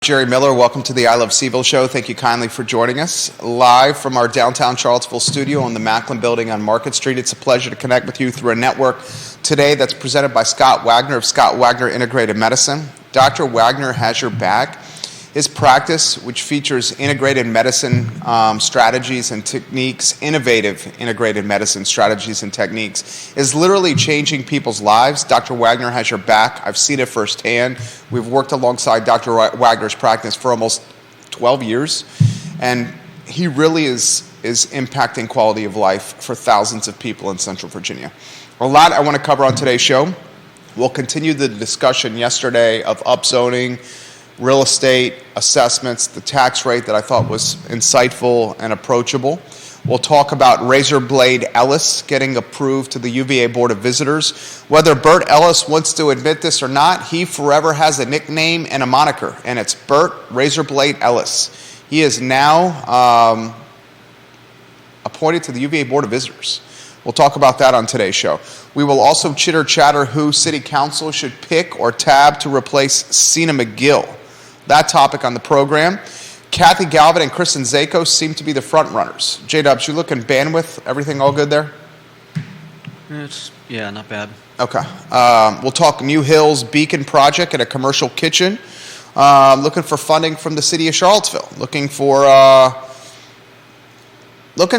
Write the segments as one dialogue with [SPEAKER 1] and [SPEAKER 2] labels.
[SPEAKER 1] Jerry Miller, welcome to the I Love CVille Show. Thank you kindly for joining us live from our downtown Charlottesville studio in the Macklin building on Market Street. It's a pleasure to connect with you through a network today that's presented by Scott Wagner of Scott Wagner Integrated Medicine. Dr. Wagner has your back. His practice, which features integrated medicine strategies and techniques, innovative integrated medicine strategies and techniques, is literally changing people's lives. Dr. Wagner has your back. I've seen it firsthand. We've worked alongside Dr. Wagner's practice for almost 12 years, and he really is impacting quality of life for thousands of people in Central Virginia. A lot I want to cover on today's show. We'll continue the discussion yesterday of upzoning, real estate assessments, the tax rate that I thought was insightful and approachable. We'll talk about Razor Blade Ellis getting approved to the UVA Board of Visitors. Whether Bert Ellis wants to admit this or not, he forever has a nickname and a moniker, and it's Bert Razor Blade Ellis. He is now appointed to the UVA Board of Visitors. We'll talk about that on today's show. We will also chitter-chatter who City Council should pick or tab to replace Cena Magill. That topic on the program. Kathy Galvin and Kristin Szakos seem to be the front runners. J-Dubs, you looking bandwidth? Everything all good there?
[SPEAKER 2] Yeah, not bad.
[SPEAKER 1] Okay. We'll talk New Hills Beacon Project and a commercial kitchen. Looking for funding from the city of Charlottesville. Looking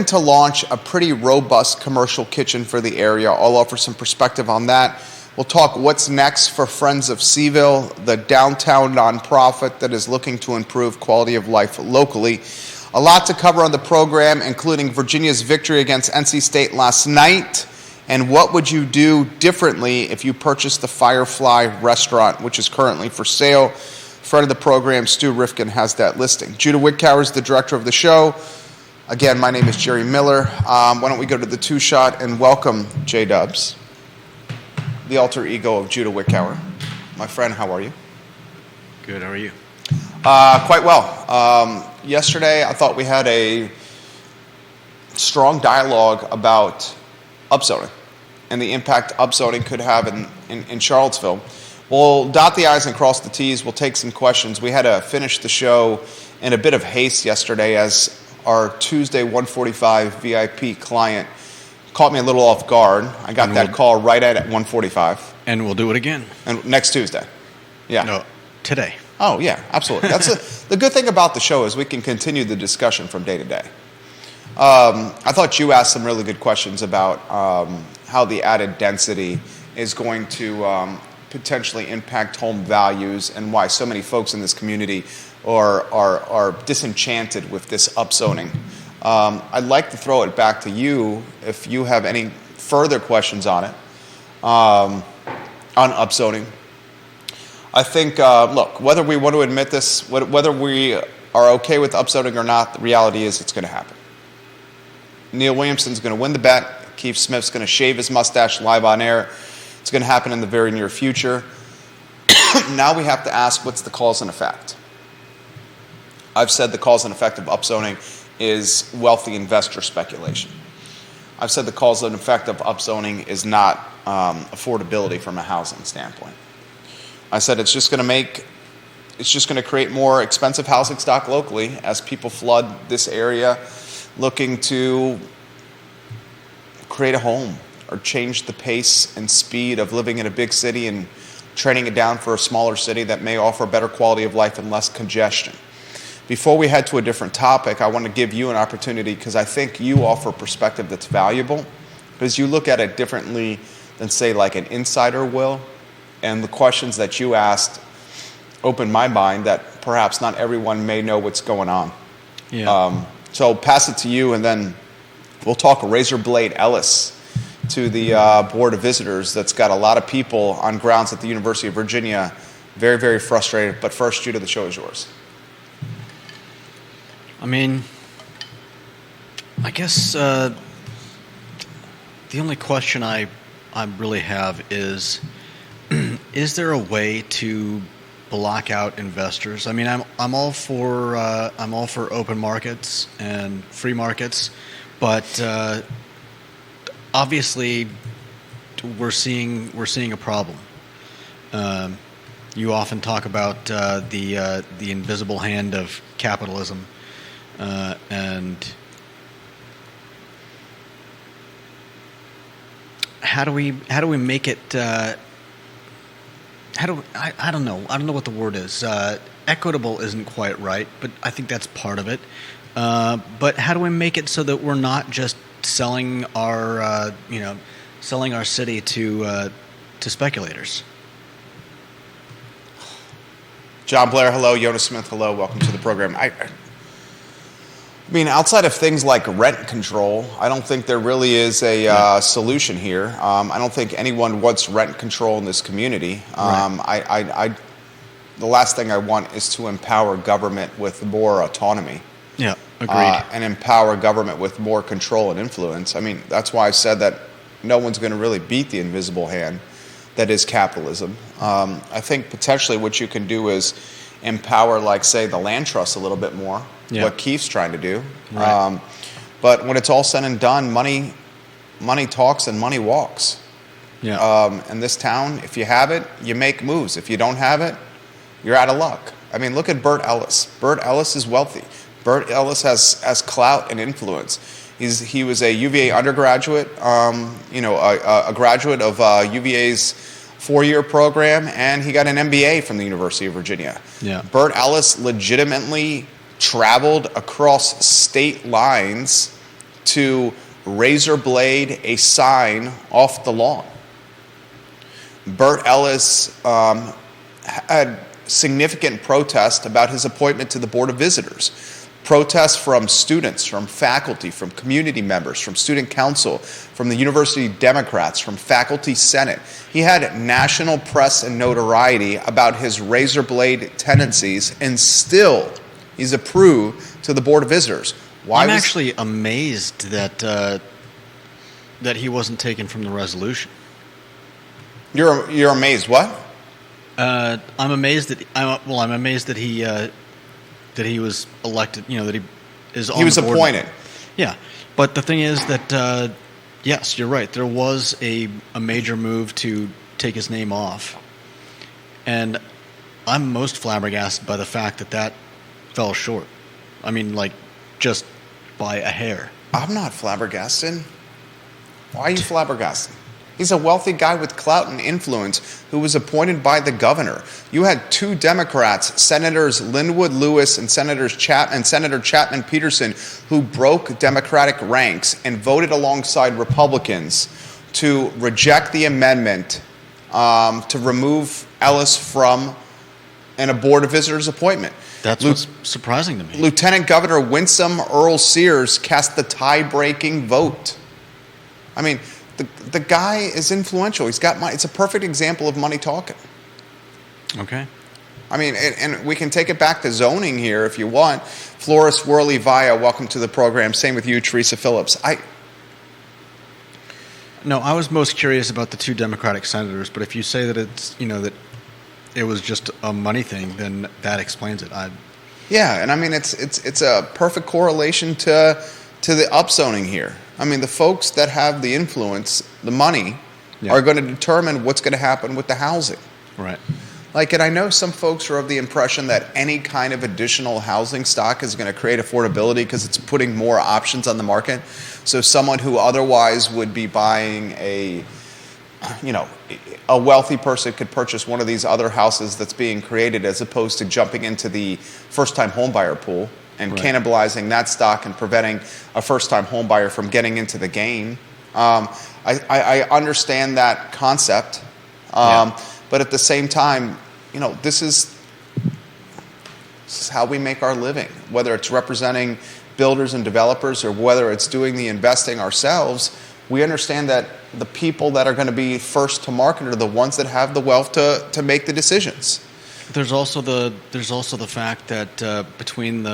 [SPEAKER 1] to launch a pretty robust commercial kitchen for the area. I'll offer some perspective on that. We'll talk what's next for Friends of CVille, the downtown nonprofit that is looking to improve quality of life locally. A lot to cover on the program, including Virginia's victory against NC State last night, and what would you do differently if you purchased the Firefly restaurant, which is currently for sale. Friend of the program, Stu Rifkin, has that listing. Judah Wickower is the director of the show. Again, my name is Jerry Miller. Why don't we go to the two-shot and welcome J-Dubs, the alter ego of Judah Wickower. My friend, how are you?
[SPEAKER 2] Good, how are you?
[SPEAKER 1] Quite well. Yesterday, I thought we had a strong dialogue about upzoning and the impact upzoning could have in Charlottesville. We'll dot the I's and cross the T's. We'll take some questions. We had to finish the show in a bit of haste yesterday as our Tuesday 145 VIP client caught me a little off guard. I got that call right at 1:45.
[SPEAKER 2] And we'll do it again.
[SPEAKER 1] And next Tuesday. Yeah.
[SPEAKER 2] No, today.
[SPEAKER 1] Oh, yeah, absolutely. That's the good thing about the show is we can continue the discussion from day to day. I thought you asked some really good questions about how the added density is going to potentially impact home values and why so many folks in this community are disenchanted with this upzoning. I'd like to throw it back to you if you have any further questions on it, on upzoning. I think, look, whether we want to admit this, whether we are okay with upzoning or not, the reality is it's going to happen. Neil Williamson's going to win the bet. Keith Smith's going to shave his mustache live on air. It's going to happen in the very near future. Now we have to ask, what's the cause and effect? I've said the cause and effect of upzoning is wealthy investor speculation. I've said the cause and effect of upzoning is not affordability from a housing standpoint. I said it's just going to create more expensive housing stock locally as people flood this area looking to create a home or change the pace and speed of living in a big city and trading it down for a smaller city that may offer better quality of life and less congestion. Before we head to a different topic, I want to give you an opportunity because I think you offer perspective that's valuable because you look at it differently than, say, like an insider will. And the questions that you asked opened my mind that perhaps not everyone may know what's going on.
[SPEAKER 2] Yeah.
[SPEAKER 1] So I'll pass it to you, and then we'll talk Razor Blade Ellis to the Board of Visitors that's got a lot of people on grounds at the University of Virginia very, very frustrated. But first, Judah, the show is yours.
[SPEAKER 2] I mean, I guess the only question I really have is there a way to block out investors? I mean, I'm all for open markets and free markets, but obviously we're seeing a problem. You often talk about the invisible hand of capitalism, and how do we make it? I don't know. I don't know what the word is. Equitable isn't quite right, but I think that's part of it. But how do we make it so that we're not just selling our city to speculators?
[SPEAKER 1] John Blair, hello. Jonas Smith, hello. Welcome to the program. I mean, outside of things like rent control, I don't think there really is a solution here. I don't think anyone wants rent control in this community. The last thing I want is to empower government with more autonomy.
[SPEAKER 2] Yeah, agreed.
[SPEAKER 1] And empower government with more control and influence. I mean, that's why I said that no one's going to really beat the invisible hand that is capitalism. I think potentially what you can do is empower, like, say, the land trust a little bit more, what Keith's trying to do.
[SPEAKER 2] Right.
[SPEAKER 1] But when it's all said and done, money talks and money walks.
[SPEAKER 2] Yeah.
[SPEAKER 1] In this town, if you have it, you make moves. If you don't have it, you're out of luck. I mean, look at Bert Ellis. Bert Ellis is wealthy. Bert Ellis has clout and influence. He was a UVA undergraduate, a graduate of UVA's 4-year program, and he got an MBA from the University of Virginia.
[SPEAKER 2] Yeah.
[SPEAKER 1] Bert Ellis legitimately traveled across state lines to razor blade a sign off the lawn. Bert Ellis had significant protest about his appointment to the Board of Visitors. Protests from students, from faculty, from community members, from student council, from the university Democrats, from faculty senate. He had national press and notoriety about his razor blade tendencies, and still he's approved to the Board of Visitors.
[SPEAKER 2] I'm actually amazed that he wasn't taken from the resolution.
[SPEAKER 1] You're amazed? What?
[SPEAKER 2] I'm amazed that he was elected. That he is on.
[SPEAKER 1] He was
[SPEAKER 2] the board.
[SPEAKER 1] appointed.
[SPEAKER 2] Yeah, but the thing is that yes, you're right. There was a major move to take his name off, and I'm most flabbergasted by the fact that fell short. I mean, like, just by a hair.
[SPEAKER 1] I'm not flabbergasted. Why are you flabbergasted? He's a wealtly guy with clout and influence who was appointed by the governor. You had 2 Democrats, Senators Linwood Lewis and Senator Chapman Peterson, who broke Democratic ranks and voted alongside Republicans to reject the amendment to remove Ellis from a Board of Visitors appointment.
[SPEAKER 2] That's what's surprising to me.
[SPEAKER 1] Lieutenant Governor Winsome Earl Sears cast the tie-breaking vote. I mean, the guy is influential. He's got money. It's a perfect example of money talking.
[SPEAKER 2] Okay.
[SPEAKER 1] I mean, and we can take it back to zoning here if you want. Floris Worley Via, welcome to the program. Same with you, Teresa Phillips.
[SPEAKER 2] No, I was most curious about the 2 Democratic senators, but if you say that it's, that it was just a money thing, then that explains it.
[SPEAKER 1] Yeah, and I mean, it's a perfect correlation to the upzoning here. I mean, the folks that have the influence, the money, are going to determine what's going to happen with the housing.
[SPEAKER 2] Right.
[SPEAKER 1] Like, and I know some folks are of the impression that any kind of additional housing stock is going to create affordability because it's putting more options on the market. So someone who otherwise would be buying a wealthy person could purchase one of these other houses that's being created as opposed to jumping into the first-time homebuyer pool and cannibalizing that stock and preventing a first-time homebuyer from getting into the game. I understand that concept, but at the same time, this is how we make our living. Whether it's representing builders and developers or whether it's doing the investing ourselves, we understand that the people that are going to be first to market are the ones that have the wealth to make the decisions.
[SPEAKER 2] There's also the fact that between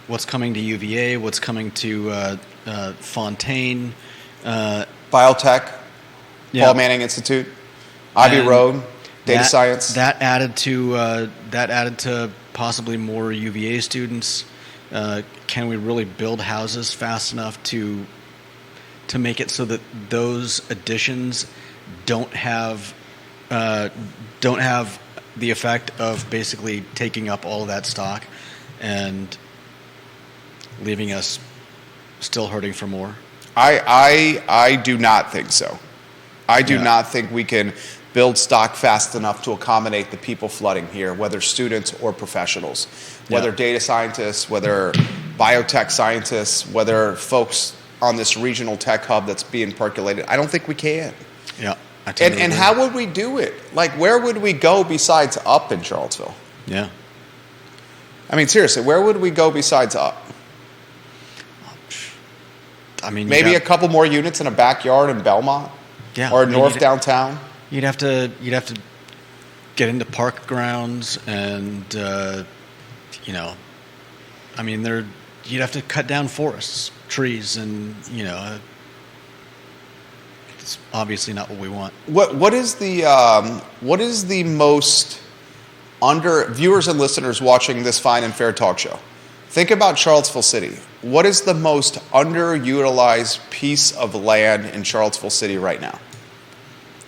[SPEAKER 2] what's coming to UVA, what's coming to Fontaine,
[SPEAKER 1] Biotech, Paul Manning Institute, Ivy Road, data science.
[SPEAKER 2] That added to possibly more UVA students. Can we really build houses fast enough to make it so that those additions don't have don't have the effect of basically taking up all of that stock and leaving us still hurting for more?
[SPEAKER 1] I do not think so. I do not think we can build stock fast enough to accommodate the people flooding here, whether students or professionals, whether data scientists, whether biotech scientists, whether folks on this regional tech hub that's being percolated. I don't think we can.
[SPEAKER 2] Yeah.
[SPEAKER 1] And how would we do it? Like, where would we go besides up in Charlottesville?
[SPEAKER 2] Yeah.
[SPEAKER 1] I mean, seriously, where would we go besides up?
[SPEAKER 2] I mean,
[SPEAKER 1] maybe a couple more units in a backyard in Belmont, or north downtown.
[SPEAKER 2] You'd have to get into park grounds, and I mean, you'd have to cut down forests, trees, and it's obviously not what we want.
[SPEAKER 1] What is the most viewers and listeners watching this fine and fair talk show? Think about Charlottesville City. What is the most underutilized piece of land in Charlottesville City right now?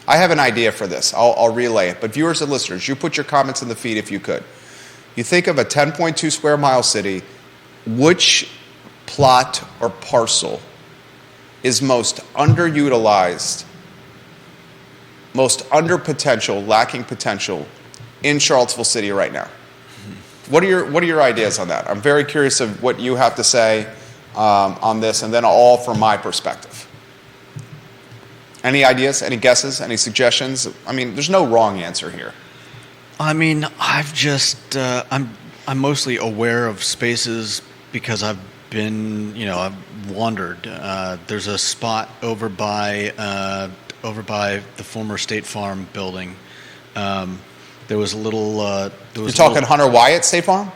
[SPEAKER 1] I have an idea for this. I'll relay it. But viewers and listeners, you put your comments in the feed if you could. You think of a 10.2 square mile city, which plot or parcel is most underutilized, most under potential, lacking potential in Charlottesville City right now? What are your ideas on that? I'm very curious of what you have to say on this, and then all from my perspective. Any ideas? Any guesses? Any suggestions? I mean, there's no wrong answer here.
[SPEAKER 2] I mean, I'm mostly aware of spaces because I've been, I've wandered. There's a spot over by the former State Farm building. There was a little.
[SPEAKER 1] You're talking Hunter Wyatt State Farm?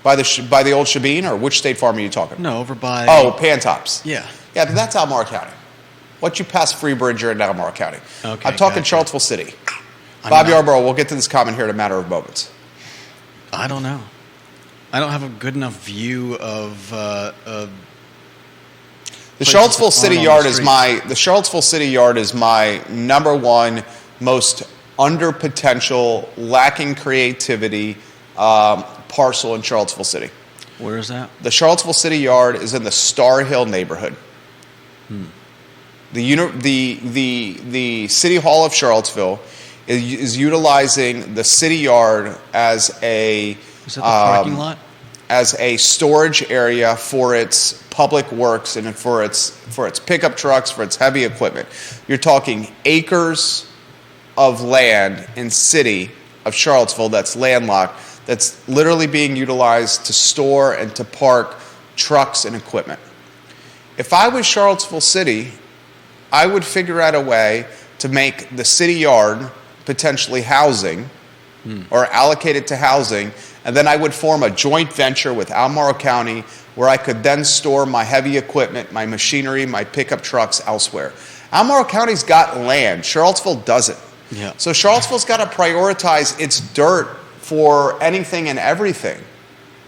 [SPEAKER 1] By the old Shabine, or which State Farm are you talking?
[SPEAKER 2] No, over by.
[SPEAKER 1] Oh, Pantops.
[SPEAKER 2] Yeah.
[SPEAKER 1] Yeah, but that's Albemarle County. Once you pass Freebridge, you're in Albemarle County.
[SPEAKER 2] Okay,
[SPEAKER 1] I'm talking
[SPEAKER 2] gotcha.
[SPEAKER 1] Charlottesville City. Bob Yarborough, we'll get to this comment here in a matter of moments.
[SPEAKER 2] I don't know. I don't have a good enough view of.
[SPEAKER 1] The Charlottesville City Yard is my number one most under potential, lacking creativity parcel in Charlottesville City.
[SPEAKER 2] Where is that?
[SPEAKER 1] The Charlottesville City Yard is in the Star Hill neighborhood. The City Hall of Charlottesville is utilizing the City Yard as a
[SPEAKER 2] Is that the parking lot?
[SPEAKER 1] As a storage area for its public works and for its pickup trucks, for its heavy equipment. You're talking acres of land in city of Charlottesville that's landlocked, that's literally being utilized to store and to park trucks and equipment. If I was Charlottesville City, I would figure out a way to make the city yard potentially housing or allocate it to housing, and then I would form a joint venture with Albemarle County where I could then store my heavy equipment, my machinery, my pickup trucks elsewhere. Albemarle County's got land. Charlottesville doesn't.
[SPEAKER 2] Yeah.
[SPEAKER 1] So Charlottesville's got to prioritize its dirt for anything and everything.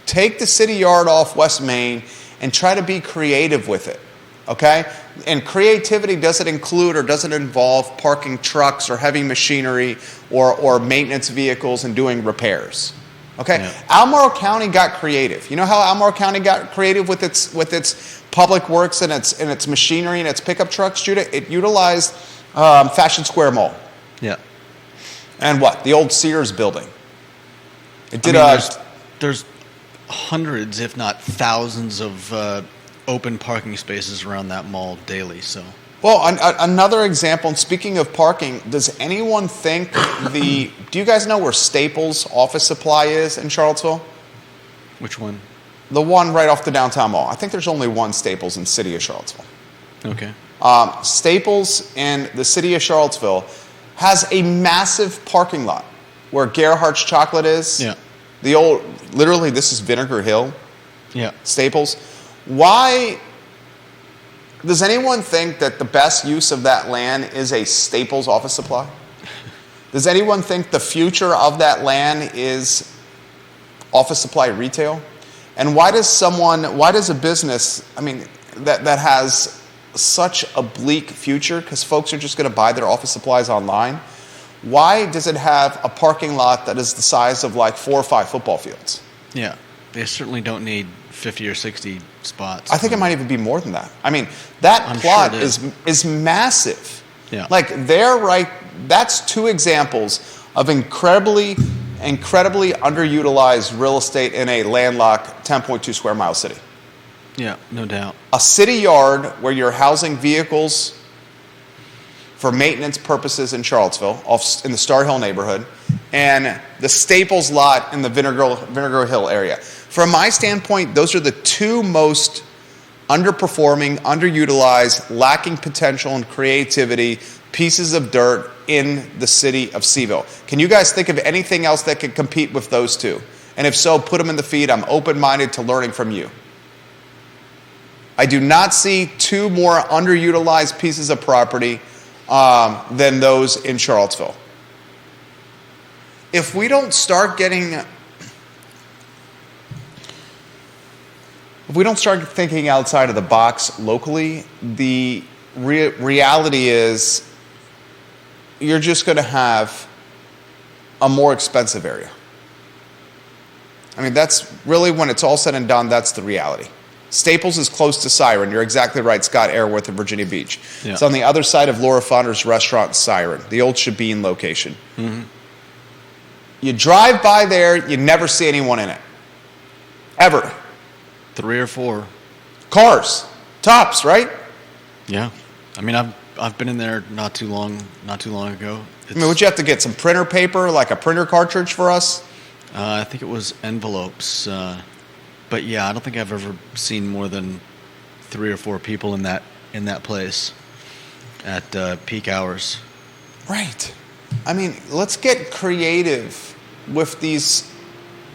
[SPEAKER 1] Take the city yard off West Main and try to be creative with it, okay? And creativity doesn't include or doesn't involve parking trucks or heavy machinery or maintenance vehicles and doing repairs, okay?
[SPEAKER 2] Yeah.
[SPEAKER 1] Albemarle County got creative. You know how Albemarle County got creative with its public works and its machinery and its pickup trucks, Judah? It utilized Fashion Square Mall.
[SPEAKER 2] Yeah.
[SPEAKER 1] And what? The old Sears building. It did
[SPEAKER 2] there's hundreds, if not thousands, of open parking spaces around that mall daily. So.
[SPEAKER 1] Well, another example, and speaking of parking, does anyone think do you guys know where Staples Office Supply is in Charlottesville?
[SPEAKER 2] Which one?
[SPEAKER 1] The one right off the downtown mall. I think there's only one Staples in the city of Charlottesville.
[SPEAKER 2] Okay.
[SPEAKER 1] Staples in the city of Charlottesville has a massive parking lot where Gerhardt's Chocolate is.
[SPEAKER 2] Yeah.
[SPEAKER 1] Literally, this is Vinegar Hill.
[SPEAKER 2] Yeah.
[SPEAKER 1] Staples. Why does anyone think that the best use of that land is a Staples Office Supply? Does anyone think the future of that land is office supply retail? And why does a business, that has such a bleak future, because folks are just going to buy their office supplies online, Why does it have a parking lot that is the size of like 4 or 5 football fields?
[SPEAKER 2] Yeah, they certainly don't need 50 or 60 spots.
[SPEAKER 1] I think it might even be more than that. I mean, that plot
[SPEAKER 2] sure
[SPEAKER 1] is massive.
[SPEAKER 2] Yeah.
[SPEAKER 1] Like that's 2 examples of incredibly underutilized real estate in a landlocked 10.2 square mile city.
[SPEAKER 2] Yeah, no doubt.
[SPEAKER 1] A city yard where you're housing vehicles for maintenance purposes in Charlottesville, in the Star Hill neighborhood, and the Staples lot in the Vinegar Hill area. From my standpoint, those are the 2 most underperforming, underutilized, lacking potential and creativity pieces of dirt in the city of CVille. Can you guys think of anything else that could compete with those 2? And if so, put them in the feed. I'm open-minded to learning from you. I do not see 2 more underutilized pieces of property than those in Charlottesville. If we don't start thinking outside of the box locally, the reality is you're just going to have a more expensive area. I mean, that's really, when it's all said and done, that's the reality. Staples is close to Siren. You're exactly right, Scott Airworth in Virginia Beach. Yeah. It's on the other side of Laura Fonder's restaurant, Siren, the old Shabine location. Mm-hmm. You drive by there, you never see anyone in it. Ever.
[SPEAKER 2] 3 or 4.
[SPEAKER 1] Cars. Tops, right?
[SPEAKER 2] Yeah. I mean, I've been in there not too long ago.
[SPEAKER 1] I mean, would you have to get some printer paper, like a printer cartridge for us?
[SPEAKER 2] I think it was envelopes. But yeah, I don't think I've ever seen more than 3 or 4 people in that place at peak hours.
[SPEAKER 1] Right. I mean, let's get creative with these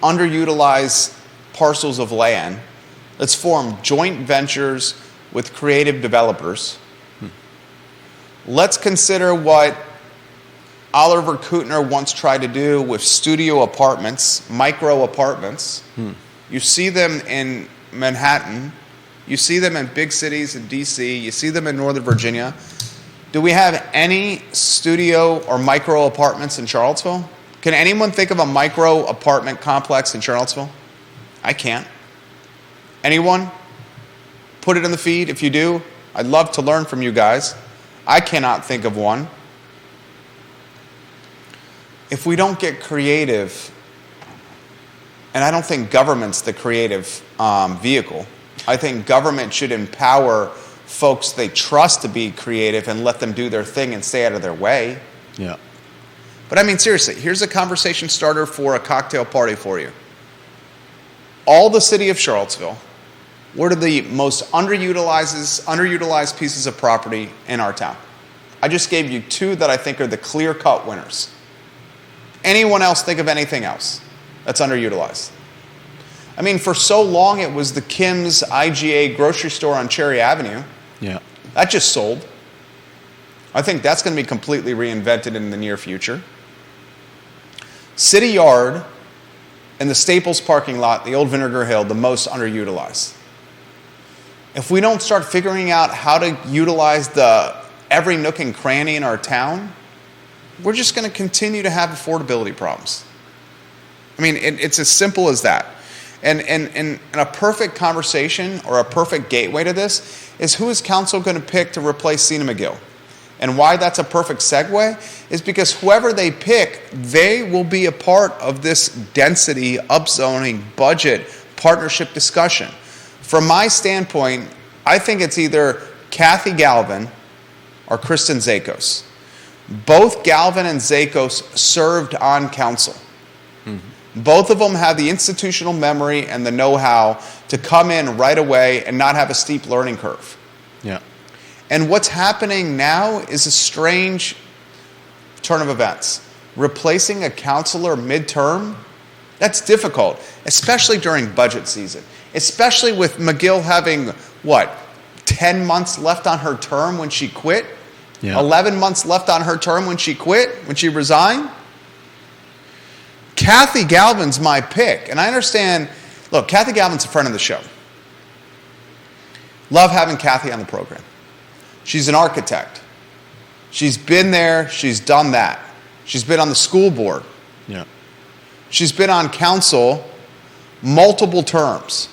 [SPEAKER 1] underutilized parcels of land. Let's form joint ventures with creative developers. Let's consider what Oliver Kutner once tried to do with studio apartments, micro apartments. You see them in Manhattan. You see them in big cities in D.C. You see them in Northern Virginia. Do we have any studio or micro apartments in Charlottesville? Can anyone think of a micro apartment complex in Charlottesville? I can't. Anyone? Put it in the feed if you do. I'd love to learn from you guys. I cannot think of one. If we don't get creative, and I don't think government's the creative vehicle. I think government should empower folks they trust to be creative and let them do their thing and stay out of their way.
[SPEAKER 2] Yeah.
[SPEAKER 1] But I mean, seriously, here's a conversation starter for a cocktail party for you. All the city of Charlottesville, what are the most underutilized pieces of property in our town? I just gave you 2 that I think are the clear-cut winners. Anyone else think of anything else that's underutilized? I mean, for so long it was the Kim's IGA grocery store on Cherry Avenue.
[SPEAKER 2] Yeah.
[SPEAKER 1] That just sold. I think that's going to be completely reinvented in the near future. City Yard and the Staples parking lot, the old Vinegar Hill, the most underutilized. If we don't start figuring out how to utilize every nook and cranny in our town, we're just going to continue to have affordability problems. I mean, it's as simple as that. And a perfect conversation or a perfect gateway to this is, who is council going to pick to replace Cena McGill? And why that's a perfect segue is because whoever they pick, they will be a part of this density, upzoning, budget, partnership discussion. From my standpoint, I think it's either Kathy Galvin or Kristin Szakos. Both Galvin and Szakos served on council. Mm-hmm. Both of them have the institutional memory and the know-how to come in right away and not have a steep learning curve.
[SPEAKER 2] Yeah.
[SPEAKER 1] And what's happening now is a strange turn of events. Replacing a counselor midterm, that's difficult, especially during budget season. Especially with McGill having, 10 months left on her term when she quit?
[SPEAKER 2] Yeah.
[SPEAKER 1] 11 months left on her term when she quit, when she resigned? Kathy Galvin's my pick. And I understand, look, Kathy Galvin's a friend of the show. Love having Kathy on the program. She's an architect. She's been there, she's done that. She's been on the school board.
[SPEAKER 2] Yeah.
[SPEAKER 1] She's been on council multiple terms.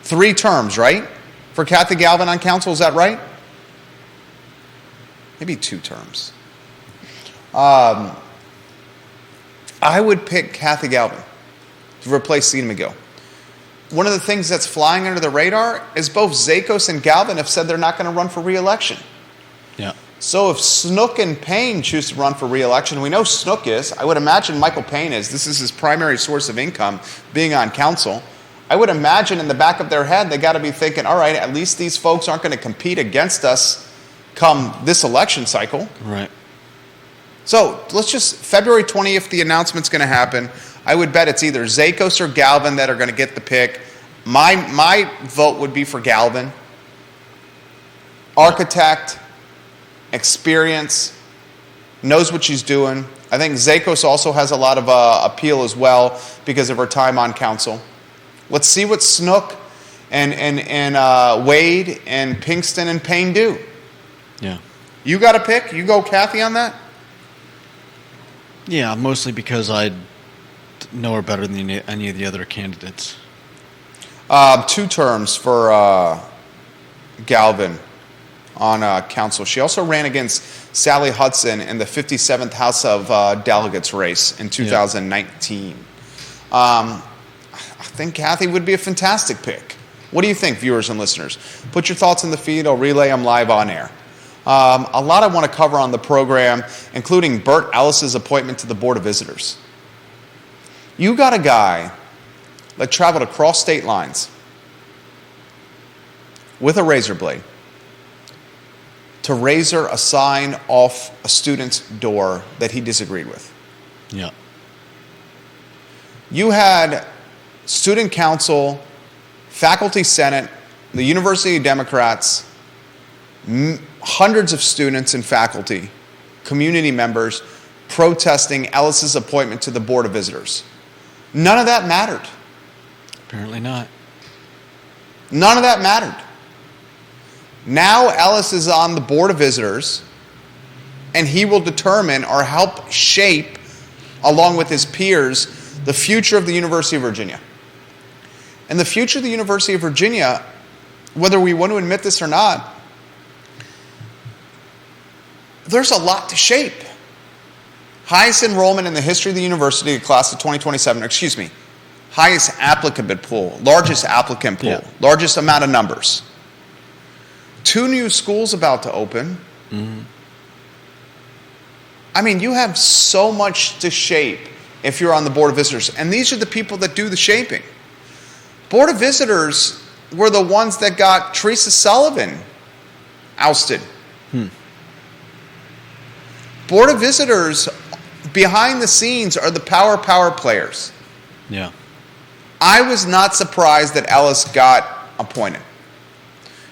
[SPEAKER 1] 3 terms, right? For Kathy Galvin on council, is that right? Maybe 2 terms. I would pick Kathy Galvin to replace Cena Magill. One of the things that's flying under the radar is both Szakos and Galvin have said they're not going to run for re-election.
[SPEAKER 2] Yeah.
[SPEAKER 1] So if Snook and Payne choose to run for re-election, we know Snook is. I would imagine Michael Payne is. This is his primary source of income, being on council. I would imagine in the back of their head, they got to be thinking, all right, at least these folks aren't going to compete against us come this election cycle.
[SPEAKER 2] Right.
[SPEAKER 1] So let's just, February 20th, the announcement's going to happen. I would bet it's either Szakos or Galvin that are going to get the pick. My vote would be for Galvin. Architect, experience, knows what she's doing. I think Szakos also has a lot of appeal as well because of her time on council. Let's see what Snook and Wade and Pinkston and Payne do.
[SPEAKER 2] Yeah.
[SPEAKER 1] You got a pick? You go Kathy on that?
[SPEAKER 2] Yeah, mostly because I know her better than any of the other candidates.
[SPEAKER 1] 2 terms for Galvin on council. She also ran against Sally Hudson in the 57th House of Delegates race in 2019. I think Kathy would be a fantastic pick. What do you think, viewers and listeners? Put your thoughts in the feed. I'll relay them live on air. A lot I want to cover on the program, including Bert Ellis' appointment to the Board of Visitors. You got a guy that traveled across state lines with a razor blade to razor a sign off a student's door that he disagreed with.
[SPEAKER 2] Yeah.
[SPEAKER 1] You had student council, faculty senate, the University Democrats, hundreds of students and faculty, community members protesting Ellis's appointment to the Board of Visitors. None of that mattered.
[SPEAKER 2] Apparently not.
[SPEAKER 1] None of that mattered. Now Ellis is on the Board of Visitors, and he will determine or help shape, along with his peers, the future of the University of Virginia. And the future of the University of Virginia, whether we want to admit this or not, there's a lot to shape. Highest enrollment in the history of the university, class of 2027, highest applicant pool, largest applicant pool, largest amount of numbers. 2 new schools about to open.
[SPEAKER 2] Mm-hmm.
[SPEAKER 1] I mean, you have so much to shape if you're on the Board of Visitors. And these are the people that do the shaping. Board of Visitors were the ones that got Teresa Sullivan ousted. Board of Visitors, behind the scenes, are the power players.
[SPEAKER 2] Yeah.
[SPEAKER 1] I was not surprised that Ellis got appointed,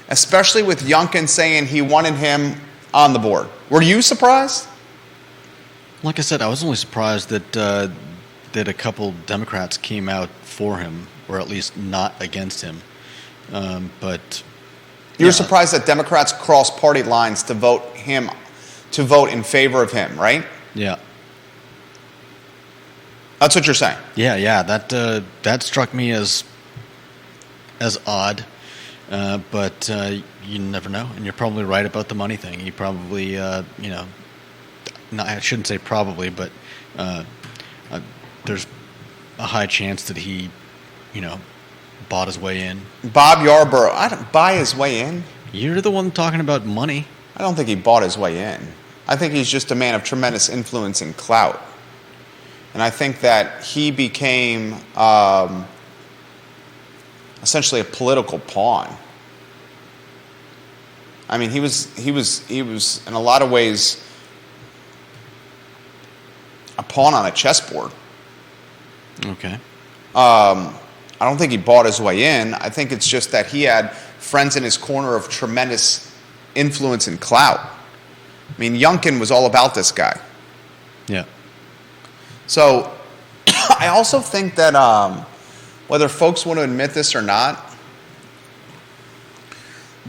[SPEAKER 1] especially with Youngkin saying he wanted him on the board. Were you surprised?
[SPEAKER 2] Like I said, I was only surprised that that a couple Democrats came out for him, or at least not against him. But
[SPEAKER 1] you were surprised that Democrats crossed party lines to vote in favor of him, right?
[SPEAKER 2] Yeah.
[SPEAKER 1] That's what you're saying.
[SPEAKER 2] Yeah. That struck me as odd, but you never know, and you're probably right about the money thing. He probably, no, I shouldn't say probably, but there's a high chance that he, bought his way in.
[SPEAKER 1] Bob Yarborough, I don't buy his way in.
[SPEAKER 2] You're the one talking about money.
[SPEAKER 1] I don't think he bought his way in. I think he's just a man of tremendous influence and clout. And I think that he became essentially a political pawn. I mean, he was in a lot of ways a pawn on a chessboard.
[SPEAKER 2] Okay.
[SPEAKER 1] I don't think he bought his way in. I think it's just that he had friends in his corner of tremendous influence and clout. I mean, Youngkin was all about this guy.
[SPEAKER 2] Yeah.
[SPEAKER 1] So I also think that whether folks want to admit this or not,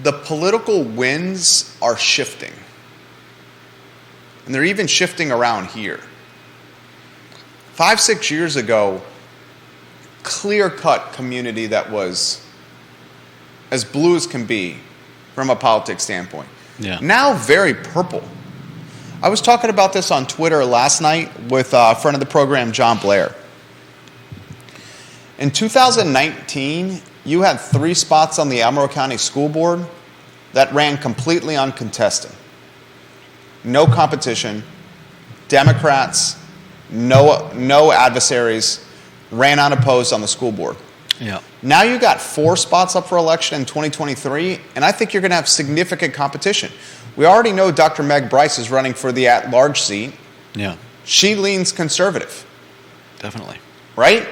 [SPEAKER 1] the political winds are shifting. And they're even shifting around here. 5-6 years ago, clear-cut community that was as blue as can be from a politics standpoint.
[SPEAKER 2] Yeah.
[SPEAKER 1] Now very purple. I was talking about this on Twitter last night with a friend of the program, John Blair. In 2019, you had 3 spots on the Albemarle County School Board that ran completely uncontested. No competition. Democrats, no adversaries, ran unopposed on the school board.
[SPEAKER 2] Yeah.
[SPEAKER 1] Now you got 4 spots up for election in 2023, and I think you're going to have significant competition. We already know Dr. Meg Bryce is running for the at-large seat.
[SPEAKER 2] Yeah.
[SPEAKER 1] She leans conservative.
[SPEAKER 2] Definitely.
[SPEAKER 1] Right?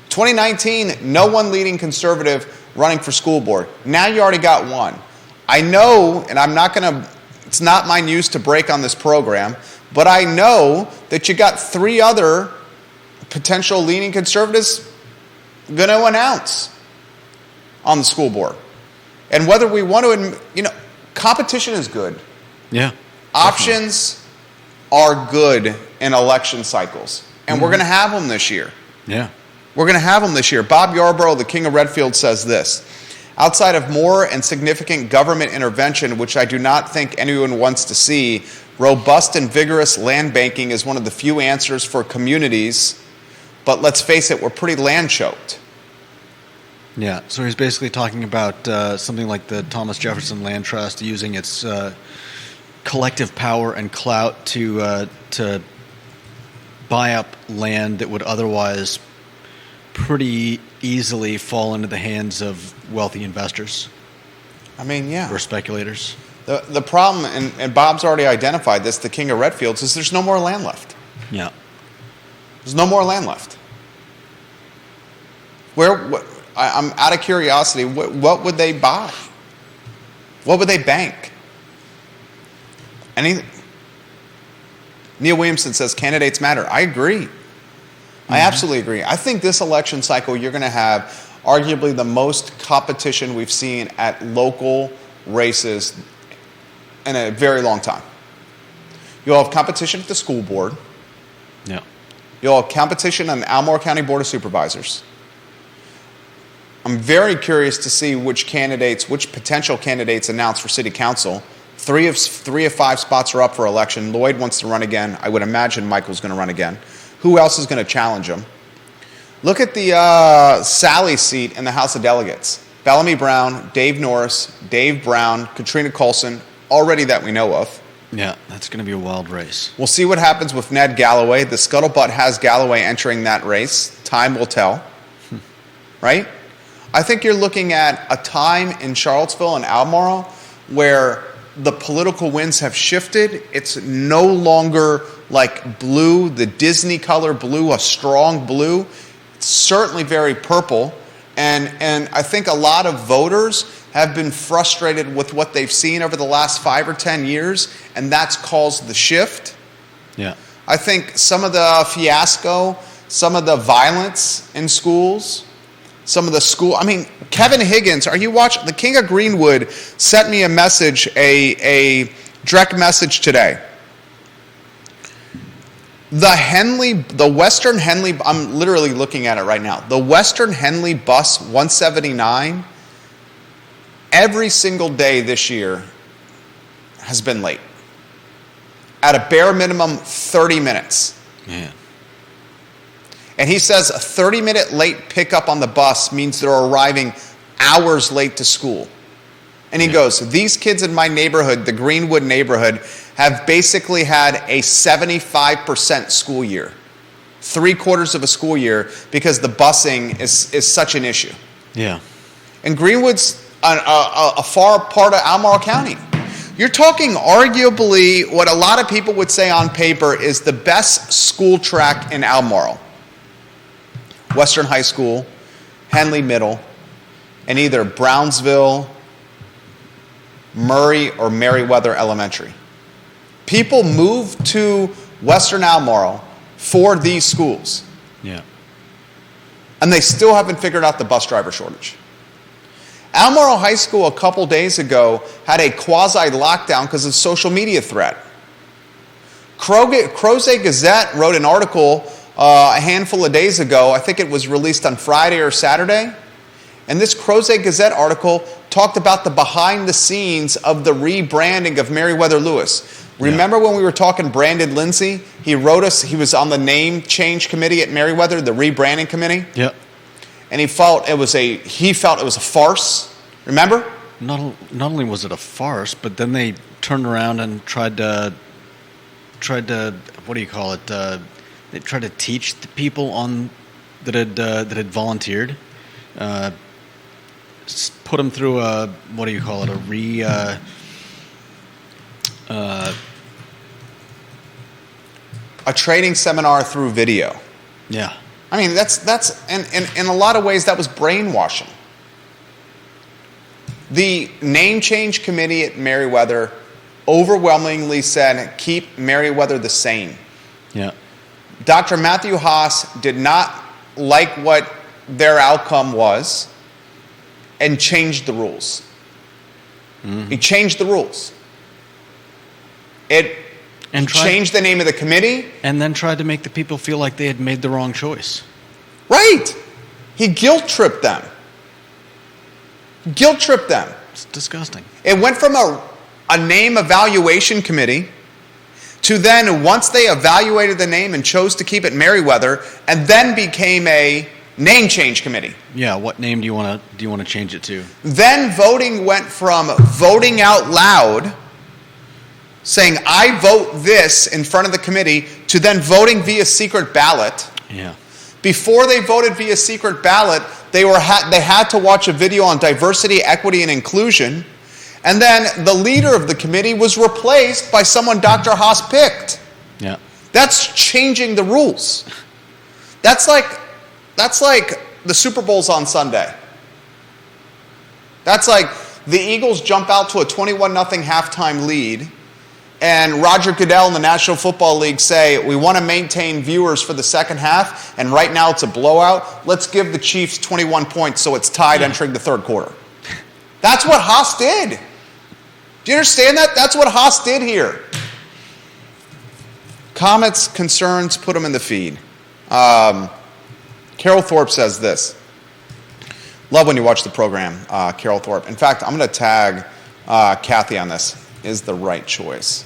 [SPEAKER 1] 2019, no one leading conservative running for school board. Now you already got one. I know, and it's not my news to break on this program, but I know that you got 3 other potential leaning conservatives going to announce on the school board. And whether we want to, competition is good.
[SPEAKER 2] Yeah.
[SPEAKER 1] Options are good in election cycles. And we're going to have them this year.
[SPEAKER 2] Yeah.
[SPEAKER 1] We're going to have them this year. Bob Yarborough, the King of Redfield, says this: outside of more and significant government intervention, which I do not think anyone wants to see, robust and vigorous land banking is one of the few answers for communities. But let's face it, we're pretty land choked.
[SPEAKER 2] Yeah, so he's basically talking about something like the Thomas Jefferson Land Trust using its collective power and clout to buy up land that would otherwise pretty easily fall into the hands of wealthy investors.
[SPEAKER 1] I mean, yeah.
[SPEAKER 2] Or speculators.
[SPEAKER 1] The problem, and Bob's already identified this, the King of Redfields, is there's no more land left.
[SPEAKER 2] Yeah.
[SPEAKER 1] There's no more land left. I'm out of curiosity, what would they buy? What would they bank? Neil Williamson says candidates matter. I agree. I absolutely agree. I think this election cycle you're going to have arguably the most competition we've seen at local races in a very long time. You'll have competition at the school board.
[SPEAKER 2] Yeah.
[SPEAKER 1] You'll have competition on the Albemarle County Board of Supervisors. I'm very curious to see which potential candidates announce for city council. 3 of 5 spots are up for election. Lloyd wants to run again. I would imagine Michael's going to run again. Who else is going to challenge him? Look at the Sally seat in the House of Delegates. Bellamy Brown, Dave Norris, Dave Brown, Katrina Coulson, already that we know of.
[SPEAKER 2] Yeah, that's going to be a wild race.
[SPEAKER 1] We'll see what happens with Ned Galloway. The scuttlebutt has Galloway entering that race. Time will tell. Right? I think you're looking at a time in Charlottesville and Albemarle where the political winds have shifted. It's no longer like blue, the Disney color blue, a strong blue. It's certainly very purple. And I think a lot of voters have been frustrated with what they've seen over the last 5 or 10 years, and that's caused the shift.
[SPEAKER 2] Yeah.
[SPEAKER 1] I think some of the fiasco, some of the violence in schools, Kevin Higgins, are you watching? The King of Greenwood sent me a message, a direct message today. The Western Henley, I'm literally looking at it right now. The Western Henley bus 179, every single day this year has been late. At a bare minimum, 30 minutes.
[SPEAKER 2] Man.
[SPEAKER 1] And he says a 30-minute late pickup on the bus means they're arriving hours late to school. And he goes, these kids in my neighborhood, the Greenwood neighborhood, have basically had a 75% school year. 3/4 of a school year because the busing is such an issue.
[SPEAKER 2] Yeah.
[SPEAKER 1] And Greenwood's a far part of Albemarle County. You're talking arguably what a lot of people would say on paper is the best school tract in Albemarle. Western High School, Henley Middle, and either Brownsville, Murray, or Meriwether Elementary. People move to Western Albemarle for these schools.
[SPEAKER 2] Yeah.
[SPEAKER 1] And they still haven't figured out the bus driver shortage. Albemarle High School a couple days ago had a quasi-lockdown because of social media threat. Crozet Gazette wrote an article a handful of days ago. I think it was released on Friday or Saturday. And this Crozet Gazette article talked about the behind the scenes of the rebranding of Meriwether Lewis. Remember when we were talking Brandon Lindsay? He wrote us, he was on the name change committee at Meriwether, the rebranding committee.
[SPEAKER 2] Yep.
[SPEAKER 1] And he felt it was a farce. Remember?
[SPEAKER 2] Not only was it a farce, but then they turned around and tried to what do you call it? They tried to teach the people that had volunteered, put them through a what do you call it?
[SPEAKER 1] A training seminar through video.
[SPEAKER 2] Yeah.
[SPEAKER 1] I mean, that's in a lot of ways that was brainwashing. The name change committee at Meriwether overwhelmingly said, keep Meriwether the same.
[SPEAKER 2] Yeah.
[SPEAKER 1] Dr. Matthew Haas did not like what their outcome was and changed the rules. Mm-hmm. He changed the rules. Changed the name of the committee.
[SPEAKER 2] And then tried to make the people feel like they had made the wrong choice.
[SPEAKER 1] Right. He guilt-tripped them. Guilt-tripped them.
[SPEAKER 2] It's disgusting.
[SPEAKER 1] It went from a name evaluation committee to then, once they evaluated the name and chose to keep it Meriwether, and then became a name change committee.
[SPEAKER 2] Yeah, what name do you want to change it to?
[SPEAKER 1] Then voting went from voting out loud, saying, I vote this in front of the committee, to then voting via secret ballot.
[SPEAKER 2] Yeah.
[SPEAKER 1] Before they voted via secret ballot, they had to watch a video on diversity, equity, and inclusion. And then the leader of the committee was replaced by someone Dr. Haas picked.
[SPEAKER 2] Yeah.
[SPEAKER 1] That's changing the rules. That's like the Super Bowl's on Sunday. That's like the Eagles jump out to a 21-0 halftime lead, and Roger Goodell and the National Football League say, we want to maintain viewers for the second half, and right now it's a blowout. Let's give the Chiefs 21 points so it's tied entering the third quarter. That's what Haas did. Do you understand that? That's what Haas did here. Comments, concerns, put them in the feed. Carol Thorpe says this. Love when you watch the program, Carol Thorpe. In fact, I'm going to tag Kathy on this. Is the right choice.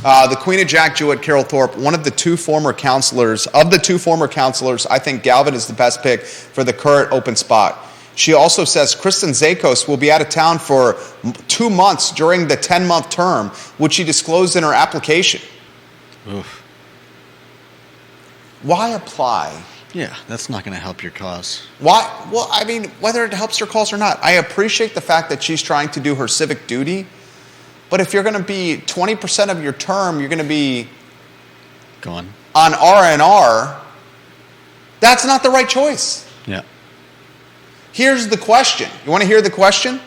[SPEAKER 1] The Queen of Jack Jewett, Carol Thorpe, one of the two former counselors. Of the two former counselors, I think Galvin is the best pick for the current open spot. She also says Kristin Szakos will be out of town for 2 months during the 10-month term, which she disclosed in her application.
[SPEAKER 2] Oof.
[SPEAKER 1] Why apply?
[SPEAKER 2] Yeah, that's not going to help your cause.
[SPEAKER 1] Why? Well, I mean, whether it helps her cause or not, I appreciate the fact that she's trying to do her civic duty. But if you're going to be 20% of your term, you're going to be
[SPEAKER 2] gone
[SPEAKER 1] on R&R, that's not the right choice.
[SPEAKER 2] Yeah.
[SPEAKER 1] Here's the question. You want to hear the question?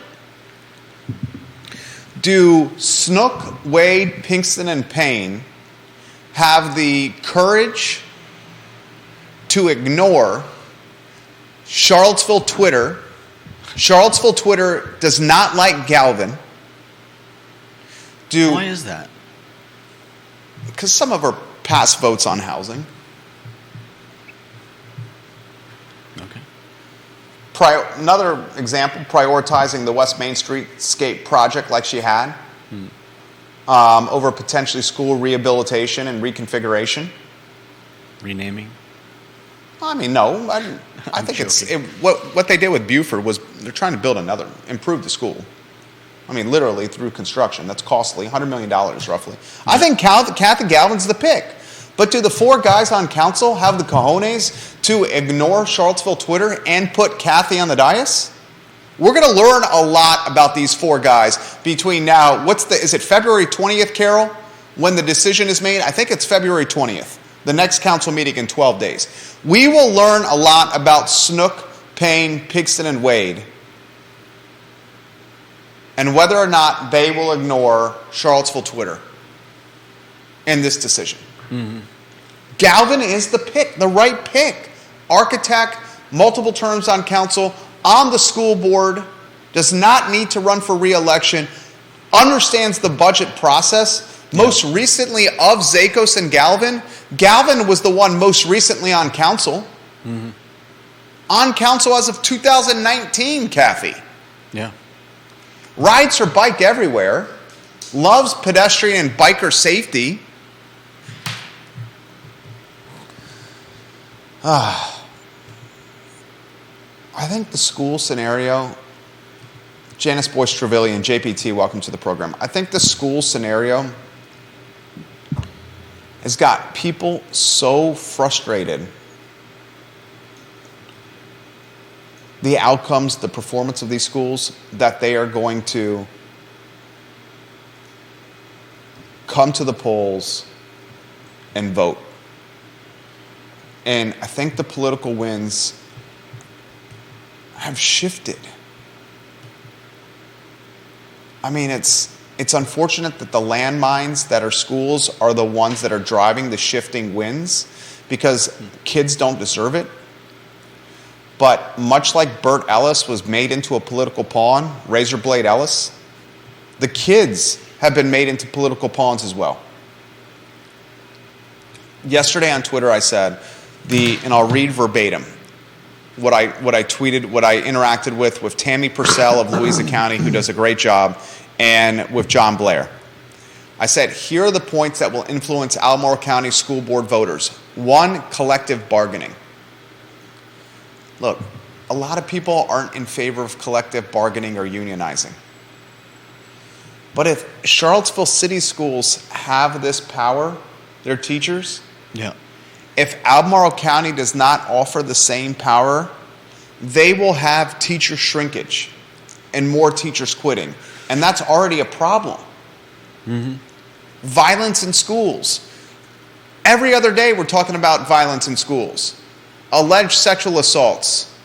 [SPEAKER 1] Do Snook, Wade, Pinkston, and Payne have the courage to ignore Charlottesville Twitter? Charlottesville Twitter does not like Galvin.
[SPEAKER 2] Why is that?
[SPEAKER 1] Because some of her past votes on housing.
[SPEAKER 2] Okay.
[SPEAKER 1] Another example, prioritizing the West Main Streetscape project like she had over potentially school rehabilitation and reconfiguration.
[SPEAKER 2] Renaming?
[SPEAKER 1] I mean, no. I think what they did with Buford was they're trying to improve the school. I mean, literally through construction. That's costly, $100 million roughly. I think Kathy Galvin's the pick. But do the four guys on council have the cojones to ignore Charlottesville Twitter and put Kathy on the dais? We're going to learn a lot about these four guys between now. Is it February 20th, Carol, when the decision is made? I think it's February 20th, the next council meeting in 12 days. We will learn a lot about Snook, Payne, Pinkston, and Wade, and whether or not they will ignore Charlottesville Twitter in this decision. Mm-hmm. Galvin is the pick, the right pick. Architect, multiple terms on council, on the school board, does not need to run for re-election, understands the budget process. Most recently of Szakos and Galvin, Galvin was the one most recently on council. Mm-hmm. On council as of 2019, Kathy.
[SPEAKER 2] Yeah.
[SPEAKER 1] Rides her bike everywhere. Loves pedestrian and biker safety. I think the school scenario, Janice Boyce Trevelyan, JPT, welcome to the program. I think the school scenario has got people so frustrated. The outcomes, the performance of these schools, that they are going to come to the polls and vote. And I think the political winds have shifted. I mean, it's unfortunate that the landmines that are schools are the ones that are driving the shifting winds, because kids don't deserve it. But much like Bert Ellis was made into a political pawn, Razor Blade Ellis, the kids have been made into political pawns as well. Yesterday on Twitter I said, and I'll read verbatim what I tweeted, what I interacted with Tammy Purcell of Louisa County, who does a great job, and with John Blair. I said, here are the points that will influence Albemarle County School Board voters. 1, collective bargaining. Look, a lot of people aren't in favor of collective bargaining or unionizing. But if Charlottesville City Schools have this power, their teachers,
[SPEAKER 2] yeah.
[SPEAKER 1] If Albemarle County does not offer the same power, they will have teacher shrinkage and more teachers quitting. And that's already a problem. Mm-hmm. Violence in schools. Every other day we're talking about violence in schools. Alleged sexual assaults.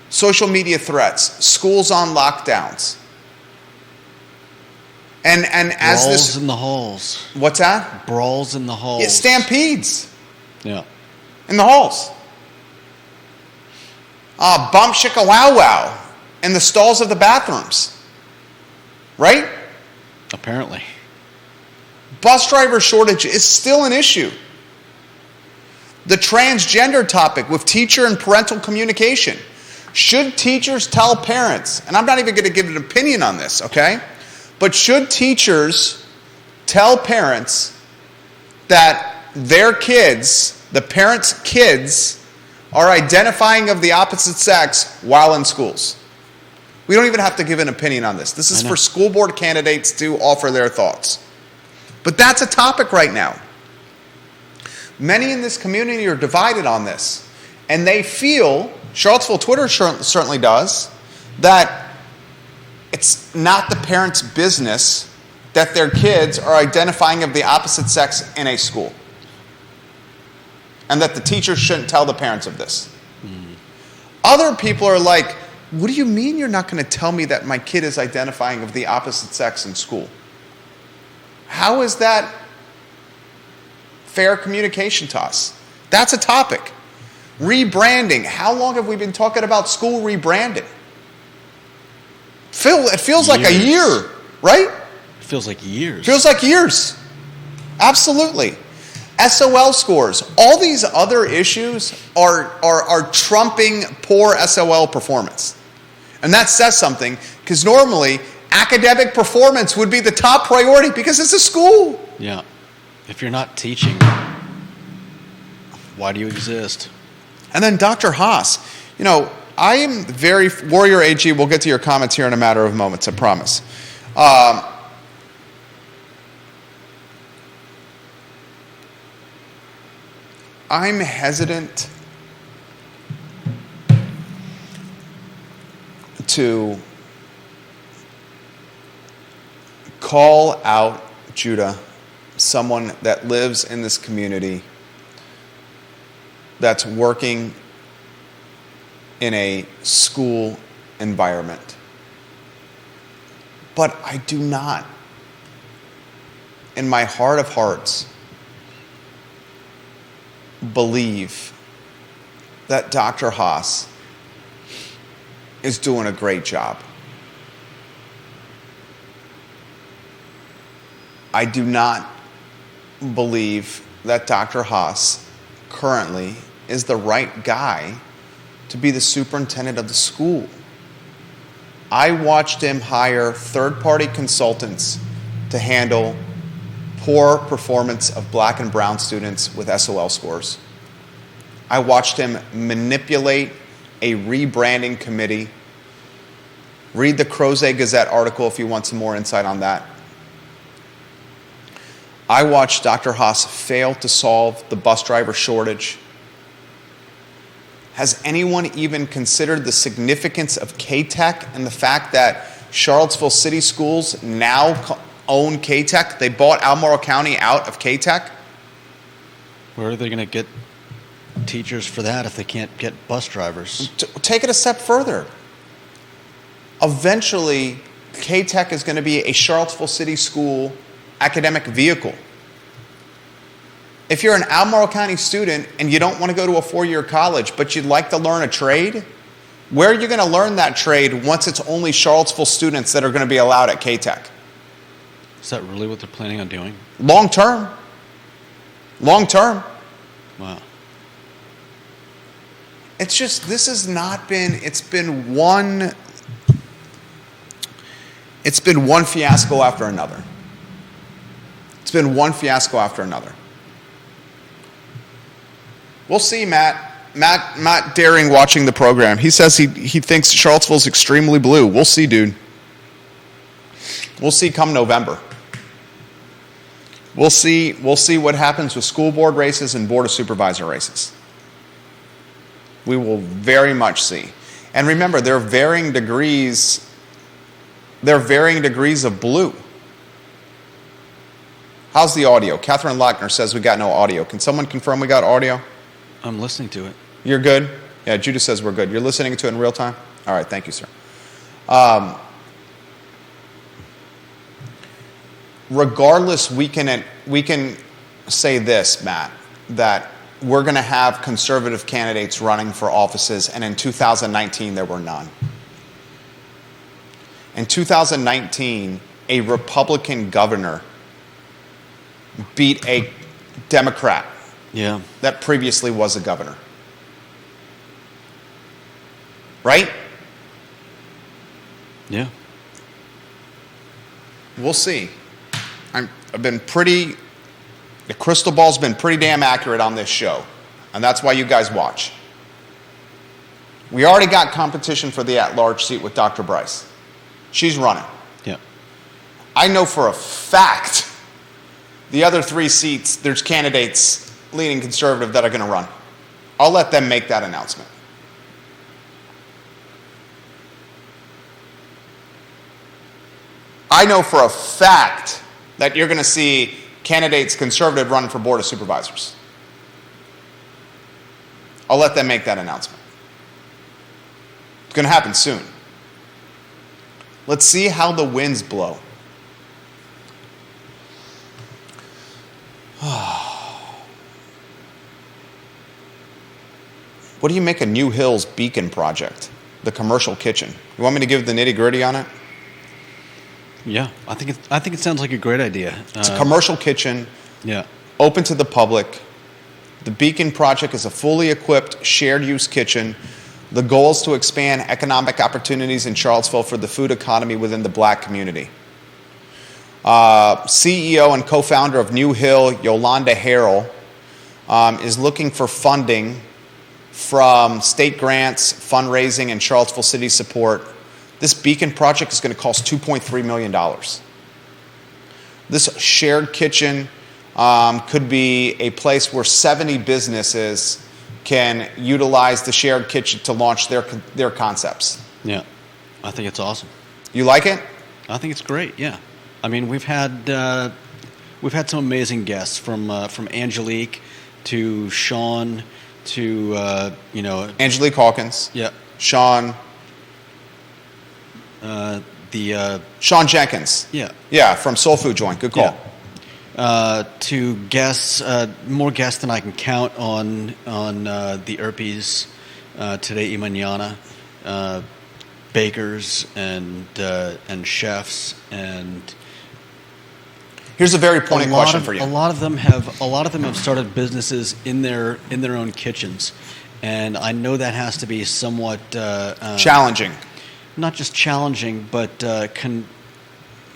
[SPEAKER 1] Social media threats. Schools on lockdowns. And as
[SPEAKER 2] Brawls
[SPEAKER 1] this...
[SPEAKER 2] in the halls.
[SPEAKER 1] What's that?
[SPEAKER 2] Brawls in the halls.
[SPEAKER 1] Yeah, stampedes.
[SPEAKER 2] Yeah.
[SPEAKER 1] In the halls. Bump shika wow wow in the stalls of the bathrooms. Right?
[SPEAKER 2] Apparently.
[SPEAKER 1] Bus driver shortage is still an issue. The transgender topic with teacher and parental communication. Should teachers tell parents, and I'm not even going to give an opinion on this, okay? But should teachers tell parents that their kids, the parents' kids, are identifying of the opposite sex while in schools? We don't even have to give an opinion on this. This is for school board candidates to offer their thoughts. But that's a topic right now. Many in this community are divided on this. And they feel, Charlottesville Twitter certainly does, that it's not the parents' business that their kids are identifying of the opposite sex in a school. And that the teachers shouldn't tell the parents of this. Other people are like, what do you mean you're not going to tell me that my kid is identifying of the opposite sex in school? How is that fair communication to us? That's a topic. Rebranding. How long have we been talking about school rebranding? It feels like a year, right?
[SPEAKER 2] It feels like years.
[SPEAKER 1] Feels like years. Absolutely. SOL scores. All these other issues are trumping poor SOL performance. And that says something, because normally academic performance would be the top priority because it's a school.
[SPEAKER 2] Yeah. If you're not teaching, why do you exist?
[SPEAKER 1] And then Dr. Haas, I am very, Warrior AG, we'll get to your comments here in a matter of moments, I promise. I'm hesitant to call out Judah, someone that lives in this community, that's working in a school environment. But I do not, in my heart of hearts, believe that Dr. Haas is doing a great job. I do not believe that Dr. Haas currently is the right guy to be the superintendent of the school. I watched him hire third-party consultants to handle poor performance of black and brown students with SOL scores. I watched him manipulate a rebranding committee. Read the Crozet Gazette article if you want some more insight on that. I watched Dr. Haas fail to solve the bus driver shortage. Has anyone even considered the significance of K-Tech and the fact that Charlottesville City Schools now own K-Tech? They bought Albemarle County out of K-Tech.
[SPEAKER 2] Where are they going to get teachers for that if they can't get bus drivers?
[SPEAKER 1] Take it a step further. Eventually, K-Tech is going to be a Charlottesville City School academic vehicle. If you're an Albemarle County student and you don't want to go to a four-year college, but you'd like to learn a trade, where are you going to learn that trade once it's only Charlottesville students that are going to be allowed at K-Tech?
[SPEAKER 2] Is that really what they're planning on doing?
[SPEAKER 1] Long term. Long term.
[SPEAKER 2] Wow.
[SPEAKER 1] It's just, this has not been, it's been one fiasco after another. It's been one fiasco after another. We'll see, Matt. Matt Daring watching the program. He says he thinks Charlottesville's extremely blue. We'll see, dude. We'll see come November. We'll see what happens with school board races and board of supervisor races. We will very much see. And remember, there are varying degrees of blue. How's the audio? Catherine Lochner says we got no audio. Can someone confirm we got audio?
[SPEAKER 2] I'm listening to it.
[SPEAKER 1] You're good? Yeah, Judah says we're good. You're listening to it in real time? All right, thank you, sir. Regardless, we can say this, Matt, that we're going to have conservative candidates running for offices, and in 2019 there were none. In 2019, a Republican governor beat a Democrat that previously was a governor. Right?
[SPEAKER 2] Yeah.
[SPEAKER 1] We'll see. The crystal ball's been pretty damn accurate on this show, and that's why you guys watch. We already got competition for the at-large seat with Dr. Bryce. She's running.
[SPEAKER 2] Yeah.
[SPEAKER 1] I know for a fact the other three seats, there's candidates leaning conservative that are going to run. I'll let them make that announcement. I know for a fact that you're going to see candidates conservative running for board of supervisors. I'll let them make that announcement. It's going to happen soon. Let's see how the winds blow. What do you make of New Hill's Beacon project, the commercial kitchen? You want me to give the nitty-gritty on it?
[SPEAKER 2] Yeah, I think it sounds like a great idea.
[SPEAKER 1] It's a commercial kitchen, open to the public. The Beacon project is a fully equipped, shared-use kitchen. The goal is to expand economic opportunities in Charlottesville for the food economy within the black community. CEO and co-founder of New Hill, Yolanda Harrell, is looking for funding from state grants, fundraising, and Charlottesville City support. This Beacon project is going to cost $2.3 million. This shared kitchen could be a place where 70 businesses can utilize the shared kitchen to launch their concepts.
[SPEAKER 2] Yeah, I think it's awesome.
[SPEAKER 1] You like it?
[SPEAKER 2] I think it's great. Yeah, I mean we've had some amazing guests from Angelique to Sean to
[SPEAKER 1] Angelique Hawkins.
[SPEAKER 2] Yeah,
[SPEAKER 1] Sean. Sean Jenkins. Yeah, from Soul Food Joint. Good call.
[SPEAKER 2] Yeah. To guests, more guests than I can count on the Erpies today y mañana, bakers and chefs and
[SPEAKER 1] Here's a very pointed question for you.
[SPEAKER 2] A lot of them have started businesses in their own kitchens, and I know that has to be somewhat
[SPEAKER 1] challenging.
[SPEAKER 2] Not just challenging, but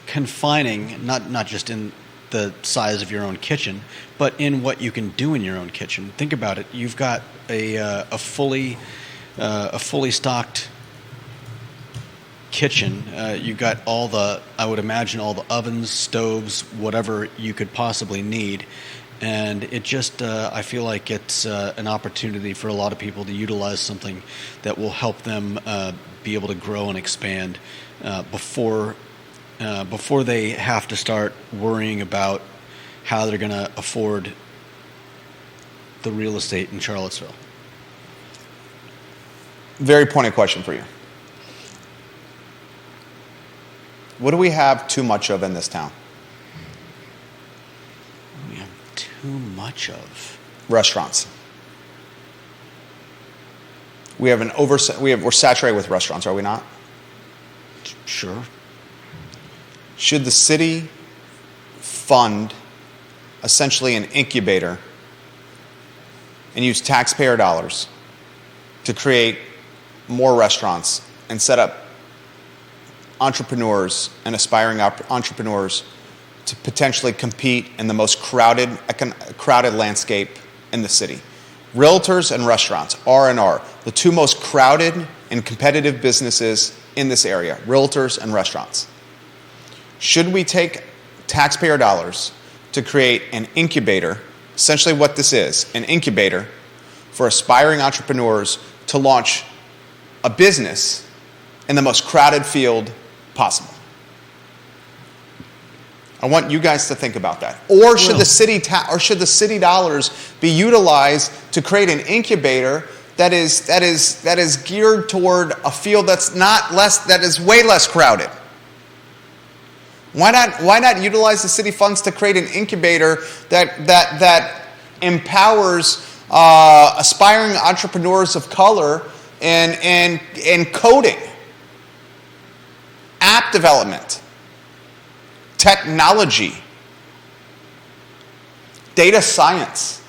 [SPEAKER 2] confining. Not just in the size of your own kitchen, but in what you can do in your own kitchen. Think about it. You've got a fully stocked kitchen. You've got I would imagine all the ovens, stoves, whatever you could possibly need. And it just, I feel like it's an opportunity for a lot of people to utilize something that will help them be able to grow and expand before they have to start worrying about how they're going to afford the real estate in Charlottesville.
[SPEAKER 1] Very pointed question for you. What do we have too much of in this town?
[SPEAKER 2] We have too much of
[SPEAKER 1] restaurants. We're saturated with restaurants, are we not?
[SPEAKER 2] Sure.
[SPEAKER 1] Should the city fund essentially an incubator and use taxpayer dollars to create more restaurants and set up entrepreneurs and aspiring entrepreneurs to potentially compete in the most crowded landscape in the city? Realtors and restaurants, R&R, the two most crowded and competitive businesses in this area, realtors and restaurants. Should we take taxpayer dollars to create an incubator, essentially what this is, an incubator for aspiring entrepreneurs to launch a business in the most crowded field possible? I want you guys to think about that. Or should the city dollars be utilized to create an incubator that is geared toward a field that is way less crowded? Why not utilize the city funds to create an incubator that empowers aspiring entrepreneurs of color in coding, app development, technology, data science,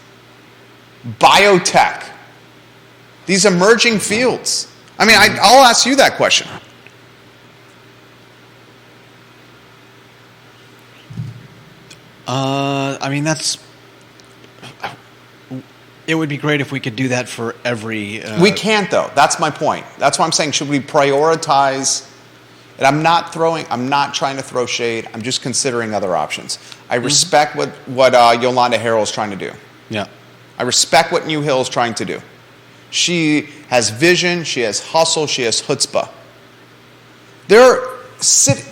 [SPEAKER 1] biotech, these emerging fields? I mean, I'll ask you that question.
[SPEAKER 2] It would be great if we could do that for every...
[SPEAKER 1] We can't, though. That's my point. That's why I'm saying, should we prioritize... And I'm not trying to throw shade. I'm just considering other options. I respect what Yolanda Harrell is trying to do.
[SPEAKER 2] Yeah.
[SPEAKER 1] I respect what New Hill is trying to do. She has vision. She has hustle. She has chutzpah.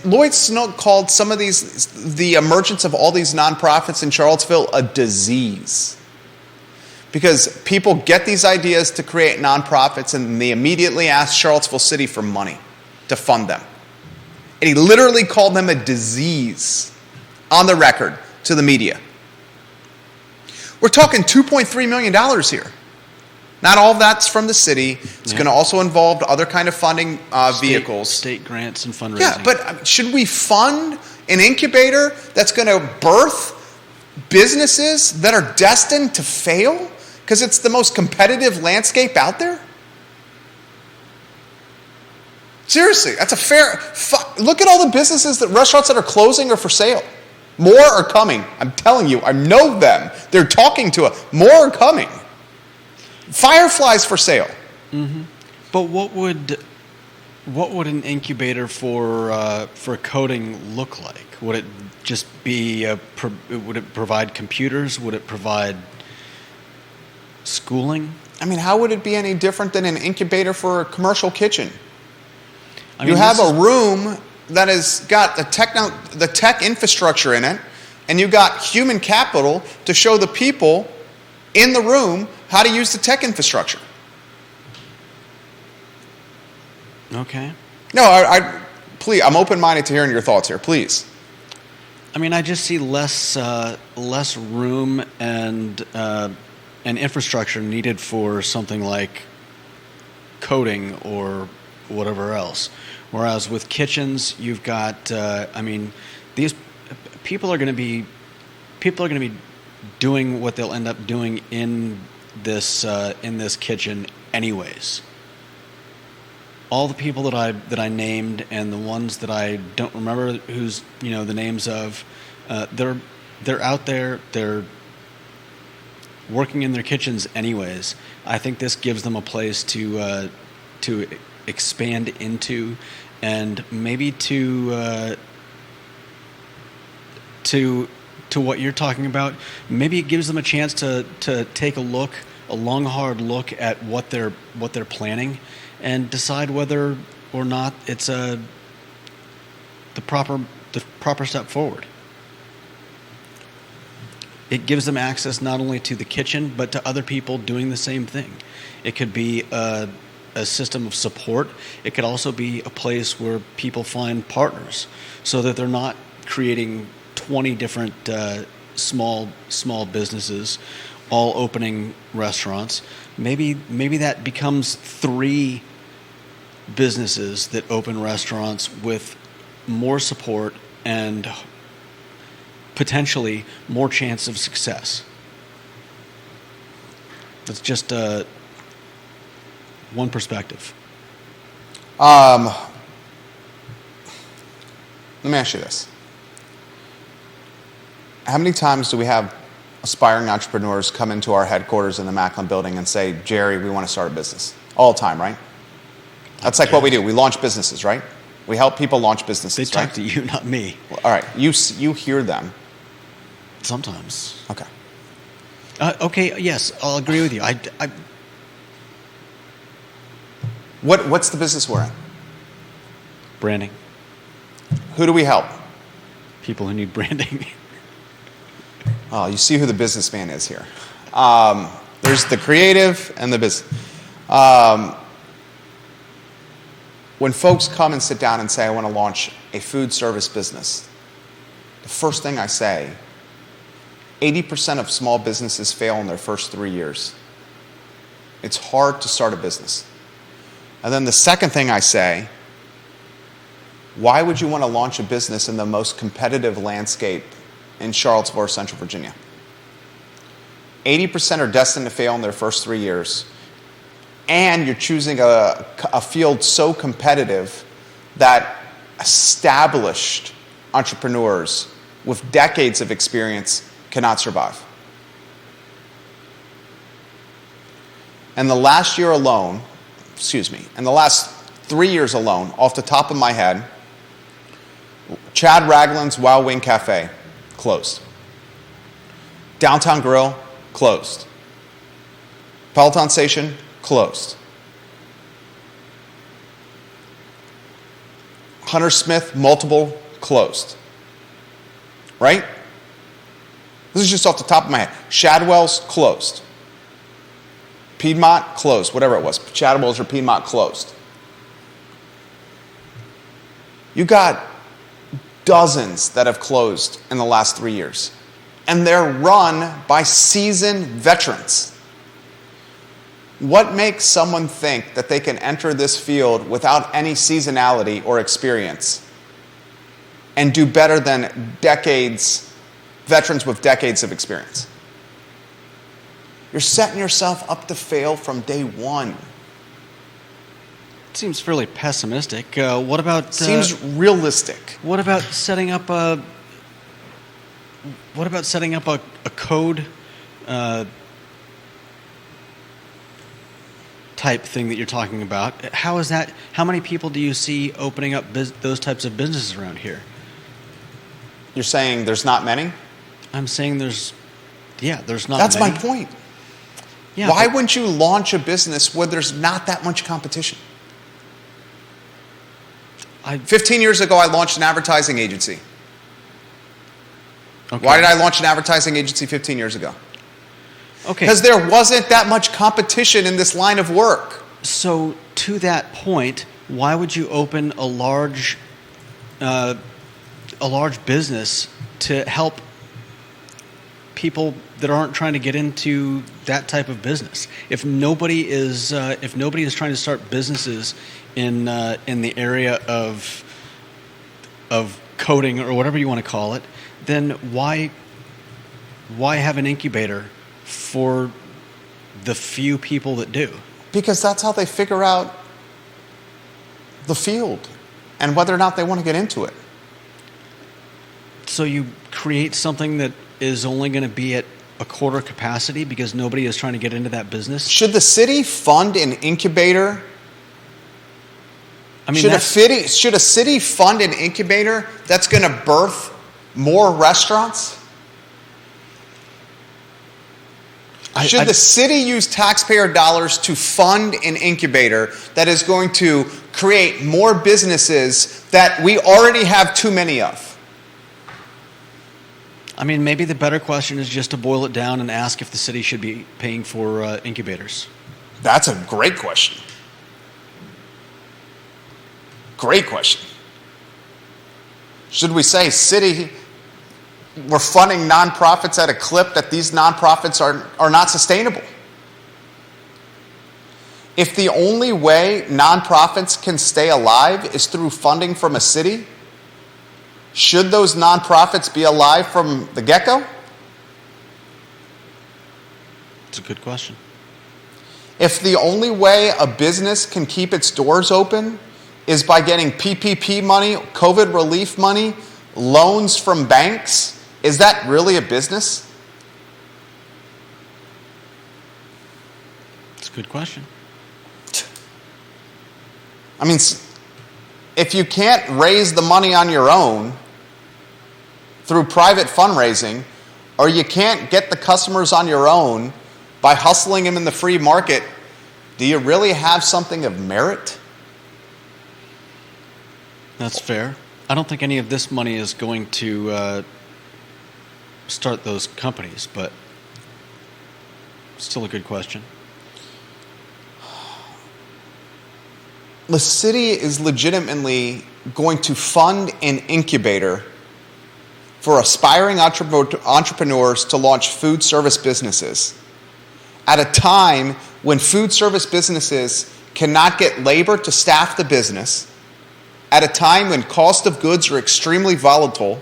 [SPEAKER 1] Lloyd Snook called some of the emergence of all these nonprofits in Charlottesville a disease. Because people get these ideas to create nonprofits and they immediately ask Charlottesville City for money to fund them. And he literally called them a disease on the record to the media. We're talking $2.3 million here. Not all of that's from the city. It's going to also involve other kind of funding vehicles.
[SPEAKER 2] State grants and fundraising.
[SPEAKER 1] Yeah, but should we fund an incubator that's going to birth businesses that are destined to fail because it's the most competitive landscape out there? Seriously, that's a fair... Look at all the businesses, restaurants that are closing or for sale. More are coming. I'm telling you, I know them. They're talking to us. More are coming. Firefly's for sale.
[SPEAKER 2] Mm-hmm. But what would an incubator for coding look like? Would it just be would it provide computers? Would it provide schooling?
[SPEAKER 1] I mean, how would it be any different than an incubator for a commercial kitchen? You have a room that has got the tech infrastructure in it, and you got human capital to show the people in the room how to use the tech infrastructure.
[SPEAKER 2] Okay.
[SPEAKER 1] No, please, I'm open-minded to hearing your thoughts here. Please.
[SPEAKER 2] I mean, I just see less room and infrastructure needed for something like coding or whatever else. Whereas with kitchens, you've got, these people are going to be doing what they'll end up doing in this kitchen anyways. All the people that I named and the ones that I don't remember who's the names of, they're out there. They're working in their kitchens anyways. I think this gives them a place to expand into, and maybe to what you're talking about. Maybe it gives them a chance to take a long hard look at what they're planning, and decide whether or not it's the proper step forward. It gives them access not only to the kitchen, but to other people doing the same thing. It could be a system of support. It could also be a place where people find partners, so that they're not creating 20 different small businesses all opening restaurants. Maybe that becomes 3 businesses that open restaurants with more support and potentially more chance of success. That's just one perspective.
[SPEAKER 1] Let me ask you this. How many times do we have aspiring entrepreneurs come into our headquarters in the Macklin building and say, Jerry, we want to start a business? All the time, right? That's like what we do. We launch businesses, right? We help people launch businesses,
[SPEAKER 2] They talk to you, not me.
[SPEAKER 1] Well, all right. You hear them.
[SPEAKER 2] Sometimes.
[SPEAKER 1] Okay.
[SPEAKER 2] Okay, yes, I'll agree with you.
[SPEAKER 1] What's the business we're in?
[SPEAKER 2] Branding.
[SPEAKER 1] Who do we help?
[SPEAKER 2] People who need branding.
[SPEAKER 1] Oh, you see who the businessman is here. There's the creative and the business. When folks come and sit down and say, I want to launch a food service business, the first thing I say, 80% of small businesses fail in their first 3 years. It's hard to start a business. And then the second thing I say, why would you want to launch a business in the most competitive landscape in Charlottesville or Central Virginia? 80% are destined to fail in their first 3 years. And you're choosing a field so competitive that established entrepreneurs with decades of experience cannot survive. And the last 3 years alone, off the top of my head, Chad Ragland's Wild Wing Cafe closed. Downtown Grill closed. Peloton Station closed. Hunter Smith Multiple closed. Right? This is just off the top of my head. Shadwell's closed. Piedmont closed, whatever it was. Shadwell's or Piedmont closed. You got dozens that have closed in the last 3 years. And they're run by seasoned veterans. What makes someone think that they can enter this field without any seasonality or experience and do better than veterans with decades of experience? You're setting yourself up to fail from day one.
[SPEAKER 2] Seems fairly pessimistic. What about...
[SPEAKER 1] Seems realistic.
[SPEAKER 2] What about setting up a code type thing that you're talking about? How is that? How many people do you see opening up those types of businesses around here?
[SPEAKER 1] You're saying there's not many?
[SPEAKER 2] I'm saying there's not
[SPEAKER 1] That's
[SPEAKER 2] many.
[SPEAKER 1] my point.
[SPEAKER 2] Yeah,
[SPEAKER 1] Why wouldn't you launch a business where there's not that much competition? 15 years ago, I launched an advertising agency.
[SPEAKER 2] Okay.
[SPEAKER 1] Why did I launch an advertising agency 15 years ago?
[SPEAKER 2] Okay.
[SPEAKER 1] Because there wasn't that much competition in this line of work.
[SPEAKER 2] So, to that point, why would you open a large business to help people that aren't trying to get into that type of business? If nobody is trying to start businesses in the area of coding or whatever you want to call it, then why have an incubator for the few people that do?
[SPEAKER 1] Because that's how they figure out the field and whether or not they want to get into it.
[SPEAKER 2] So you create something that is only going to be at a quarter capacity because nobody is trying to get into that business?
[SPEAKER 1] Should the city fund an incubator?
[SPEAKER 2] I mean,
[SPEAKER 1] should a city fund an incubator that's going to birth more restaurants? Should the city use taxpayer dollars to fund an incubator that is going to create more businesses that we already have too many of?
[SPEAKER 2] I mean, maybe the better question is just to boil it down and ask if the city should be paying for incubators.
[SPEAKER 1] That's a great question. Great question. Should we say, city, we're funding nonprofits at a clip that these nonprofits are not sustainable? If the only way nonprofits can stay alive is through funding from a city, should those nonprofits be alive from the get-go?
[SPEAKER 2] It's a good question.
[SPEAKER 1] If the only way a business can keep its doors open is by getting PPP money, COVID relief money, loans from banks, is that really a business?
[SPEAKER 2] It's a good question.
[SPEAKER 1] I mean, if you can't raise the money on your own through private fundraising, or you can't get the customers on your own by hustling them in the free market, do you really have something of merit?
[SPEAKER 2] That's fair. I don't think any of this money is going to start those companies, but still a good question.
[SPEAKER 1] The city is legitimately going to fund an incubator for aspiring entrepreneurs to launch food service businesses at a time when food service businesses cannot get labor to staff the business, at a time when cost of goods are extremely volatile,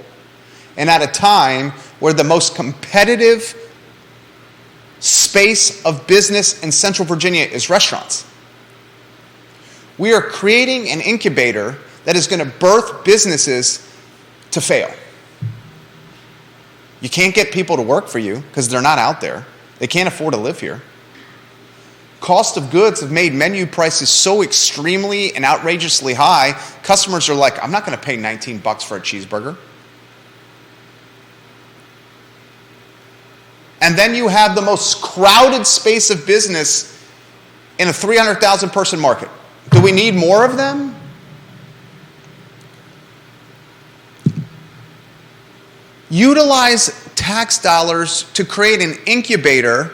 [SPEAKER 1] and at a time where the most competitive space of business in Central Virginia is restaurants. We are creating an incubator that is going to birth businesses to fail. You can't get people to work for you because they're not out there. They can't afford to live here. Cost of goods have made menu prices so extremely and outrageously high, customers are like, I'm not going to pay $19 for a cheeseburger. And then you have the most crowded space of business in a 300,000 person market. Do we need more of them? Utilize tax dollars to create an incubator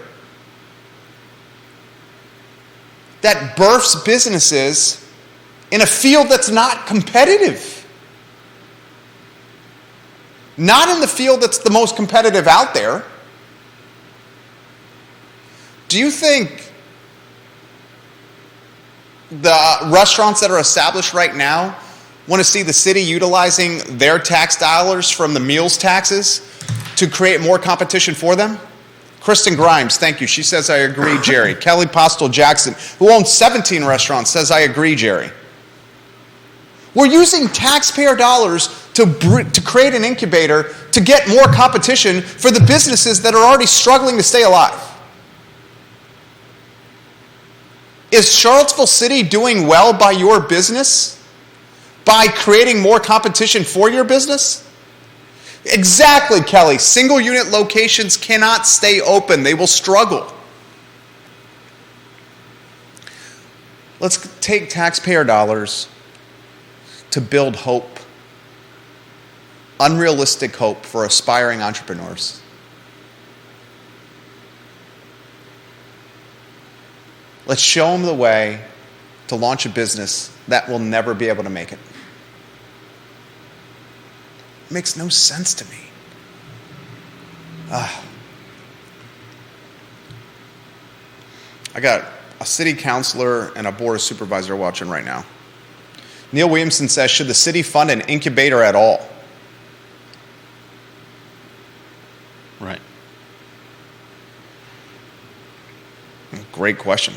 [SPEAKER 1] that births businesses in a field that's not competitive. Not in the field that's the most competitive out there. Do you think the restaurants that are established right now want to see the city utilizing their tax dollars from the meals taxes to create more competition for them? Kristin Grimes, thank you. She says, I agree, Jerry. Kelly Postel Jackson, who owns 17 restaurants, says, I agree, Jerry. We're using taxpayer dollars to create an incubator to get more competition for the businesses that are already struggling to stay alive. Is Charlottesville City doing well by your business? By creating more competition for your business? Exactly, Kelly. Single unit locations cannot stay open. They will struggle. Let's take taxpayer dollars to build hope. Unrealistic hope for aspiring entrepreneurs. Let's show them the way to launch a business that will never be able to make it. It makes no sense to me. I got a city councilor and a board of supervisor watching right now. Neil Williamson says, should the city fund an incubator at all? great question.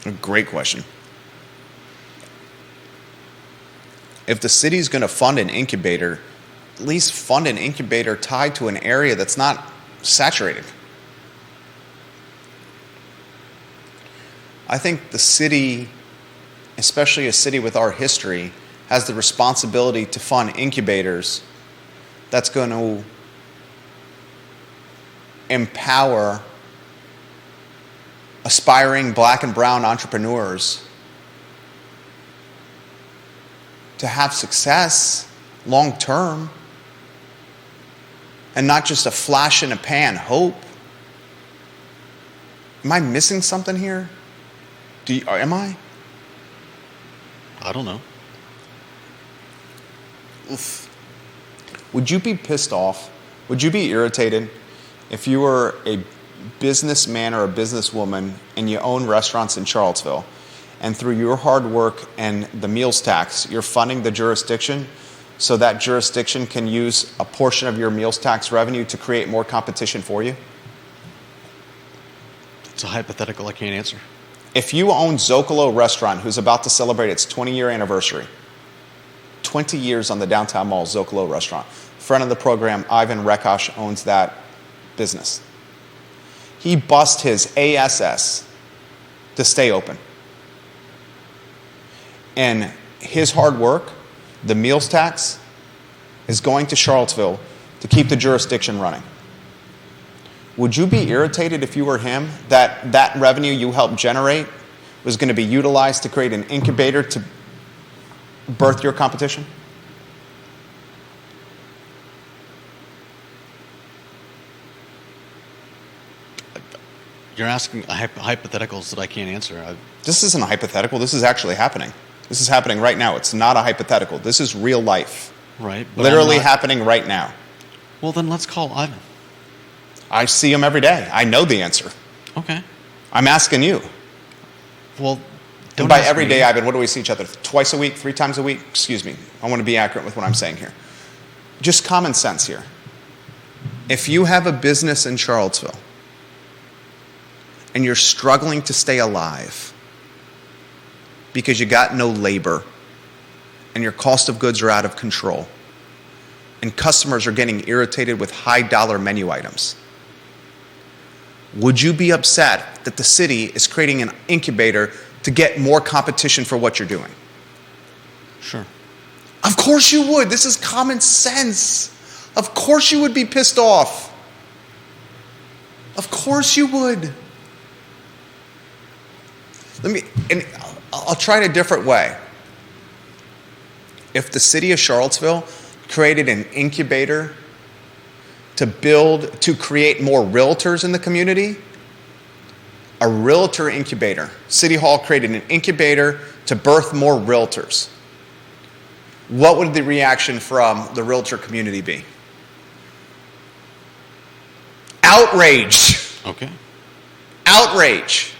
[SPEAKER 1] A great question. If the city's going to fund an incubator, at least fund an incubator tied to an area that's not saturated. I think the city, especially a city with our history, has the responsibility to fund incubators that's going to empower aspiring black and brown entrepreneurs to have success long term and not just a flash in a pan hope. Am I missing something here? Am I?
[SPEAKER 2] I don't know.
[SPEAKER 1] Oof. Would you be pissed off? Would you be irritated if you were a businessman or a businesswoman and you own restaurants in Charlottesville, and through your hard work and the meals tax, you're funding the jurisdiction so that jurisdiction can use a portion of your meals tax revenue to create more competition for you?
[SPEAKER 2] It's a hypothetical I can't answer.
[SPEAKER 1] If you own Zocalo Restaurant, who's about to celebrate its 20-year anniversary, 20 years on the downtown mall, Zocalo Restaurant. Friend of the program, Ivan Rekash, owns that business. He bust his ASS to stay open. And his hard work, the meals tax, is going to Charlottesville to keep the jurisdiction running. Would you be irritated if you were him that revenue you helped generate was going to be utilized to create an incubator to birth your competition?
[SPEAKER 2] You're asking hypotheticals that I can't answer.
[SPEAKER 1] This isn't a hypothetical. This is actually happening. This is happening right now. It's not a hypothetical. This is real life.
[SPEAKER 2] Right.
[SPEAKER 1] Literally happening right now.
[SPEAKER 2] Well, then let's call Ivan.
[SPEAKER 1] I see him every day. I know the answer.
[SPEAKER 2] Okay.
[SPEAKER 1] I'm asking you.
[SPEAKER 2] Well,
[SPEAKER 1] and by every day, Ivan, what do we see each other? Twice a week? 3 times a week? Excuse me. I want to be accurate with what I'm saying here. Just common sense here. If you have a business in Charlottesville and you're struggling to stay alive because you got no labor and your cost of goods are out of control and customers are getting irritated with high dollar menu items, would you be upset that the city is creating an incubator to get more competition for what you're doing?
[SPEAKER 2] Sure.
[SPEAKER 1] Of course you would. This is common sense. Of course you would be pissed off. Of course you would. I'll try it a different way. If the city of Charlottesville created an incubator to create more realtors in the community, a realtor incubator. City Hall created an incubator to birth more realtors. What would the reaction from the realtor community be? Outrage.
[SPEAKER 2] Okay.
[SPEAKER 1] Outrage.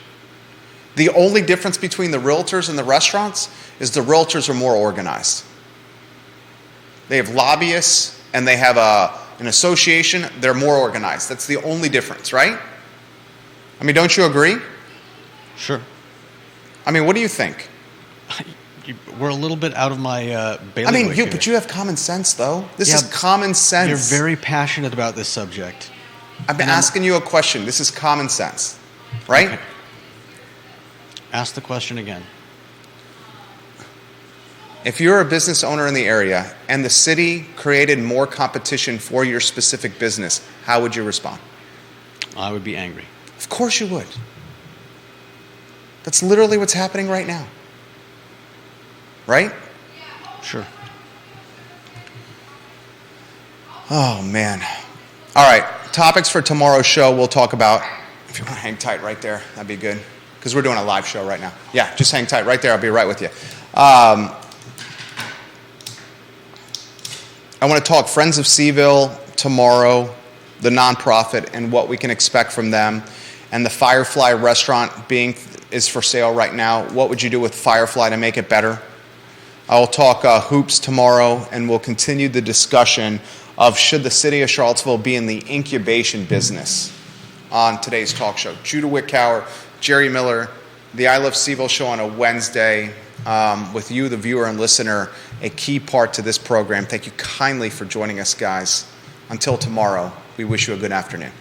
[SPEAKER 1] The only difference between the realtors and the restaurants is the realtors are more organized. They have lobbyists and they have an association. They're more organized. That's the only difference, right? I mean, don't you agree?
[SPEAKER 2] Sure.
[SPEAKER 1] I mean, what do you think?
[SPEAKER 2] We're a little bit out of my bailiwick.
[SPEAKER 1] But you have common sense, though. This is common sense.
[SPEAKER 2] You're very passionate about this subject.
[SPEAKER 1] I've been asking you a question. This is common sense, right?
[SPEAKER 2] Okay. Ask the question again.
[SPEAKER 1] If you're a business owner in the area and the city created more competition for your specific business, how would you respond?
[SPEAKER 2] I would be angry.
[SPEAKER 1] Of course you would. That's literally what's happening right now. Right?
[SPEAKER 2] Sure.
[SPEAKER 1] Oh, man. All right. Topics for tomorrow's show we'll talk about. If you want to hang tight right there, that'd be good. Because we're doing a live show right now. Yeah, just hang tight right there. I'll be right with you. I want to talk Friends of CVille tomorrow, the nonprofit, and what we can expect from them. And the Firefly restaurant is for sale right now. What would you do with Firefly to make it better? I will talk hoops tomorrow, and we'll continue the discussion of should the city of Charlottesville be in the incubation business on today's talk show. Judah Wickower, Jerry Miller, the I Love CVille Show on a Wednesday, with you, the viewer and listener, a key part to this program. Thank you kindly for joining us, guys. Until tomorrow, we wish you a good afternoon.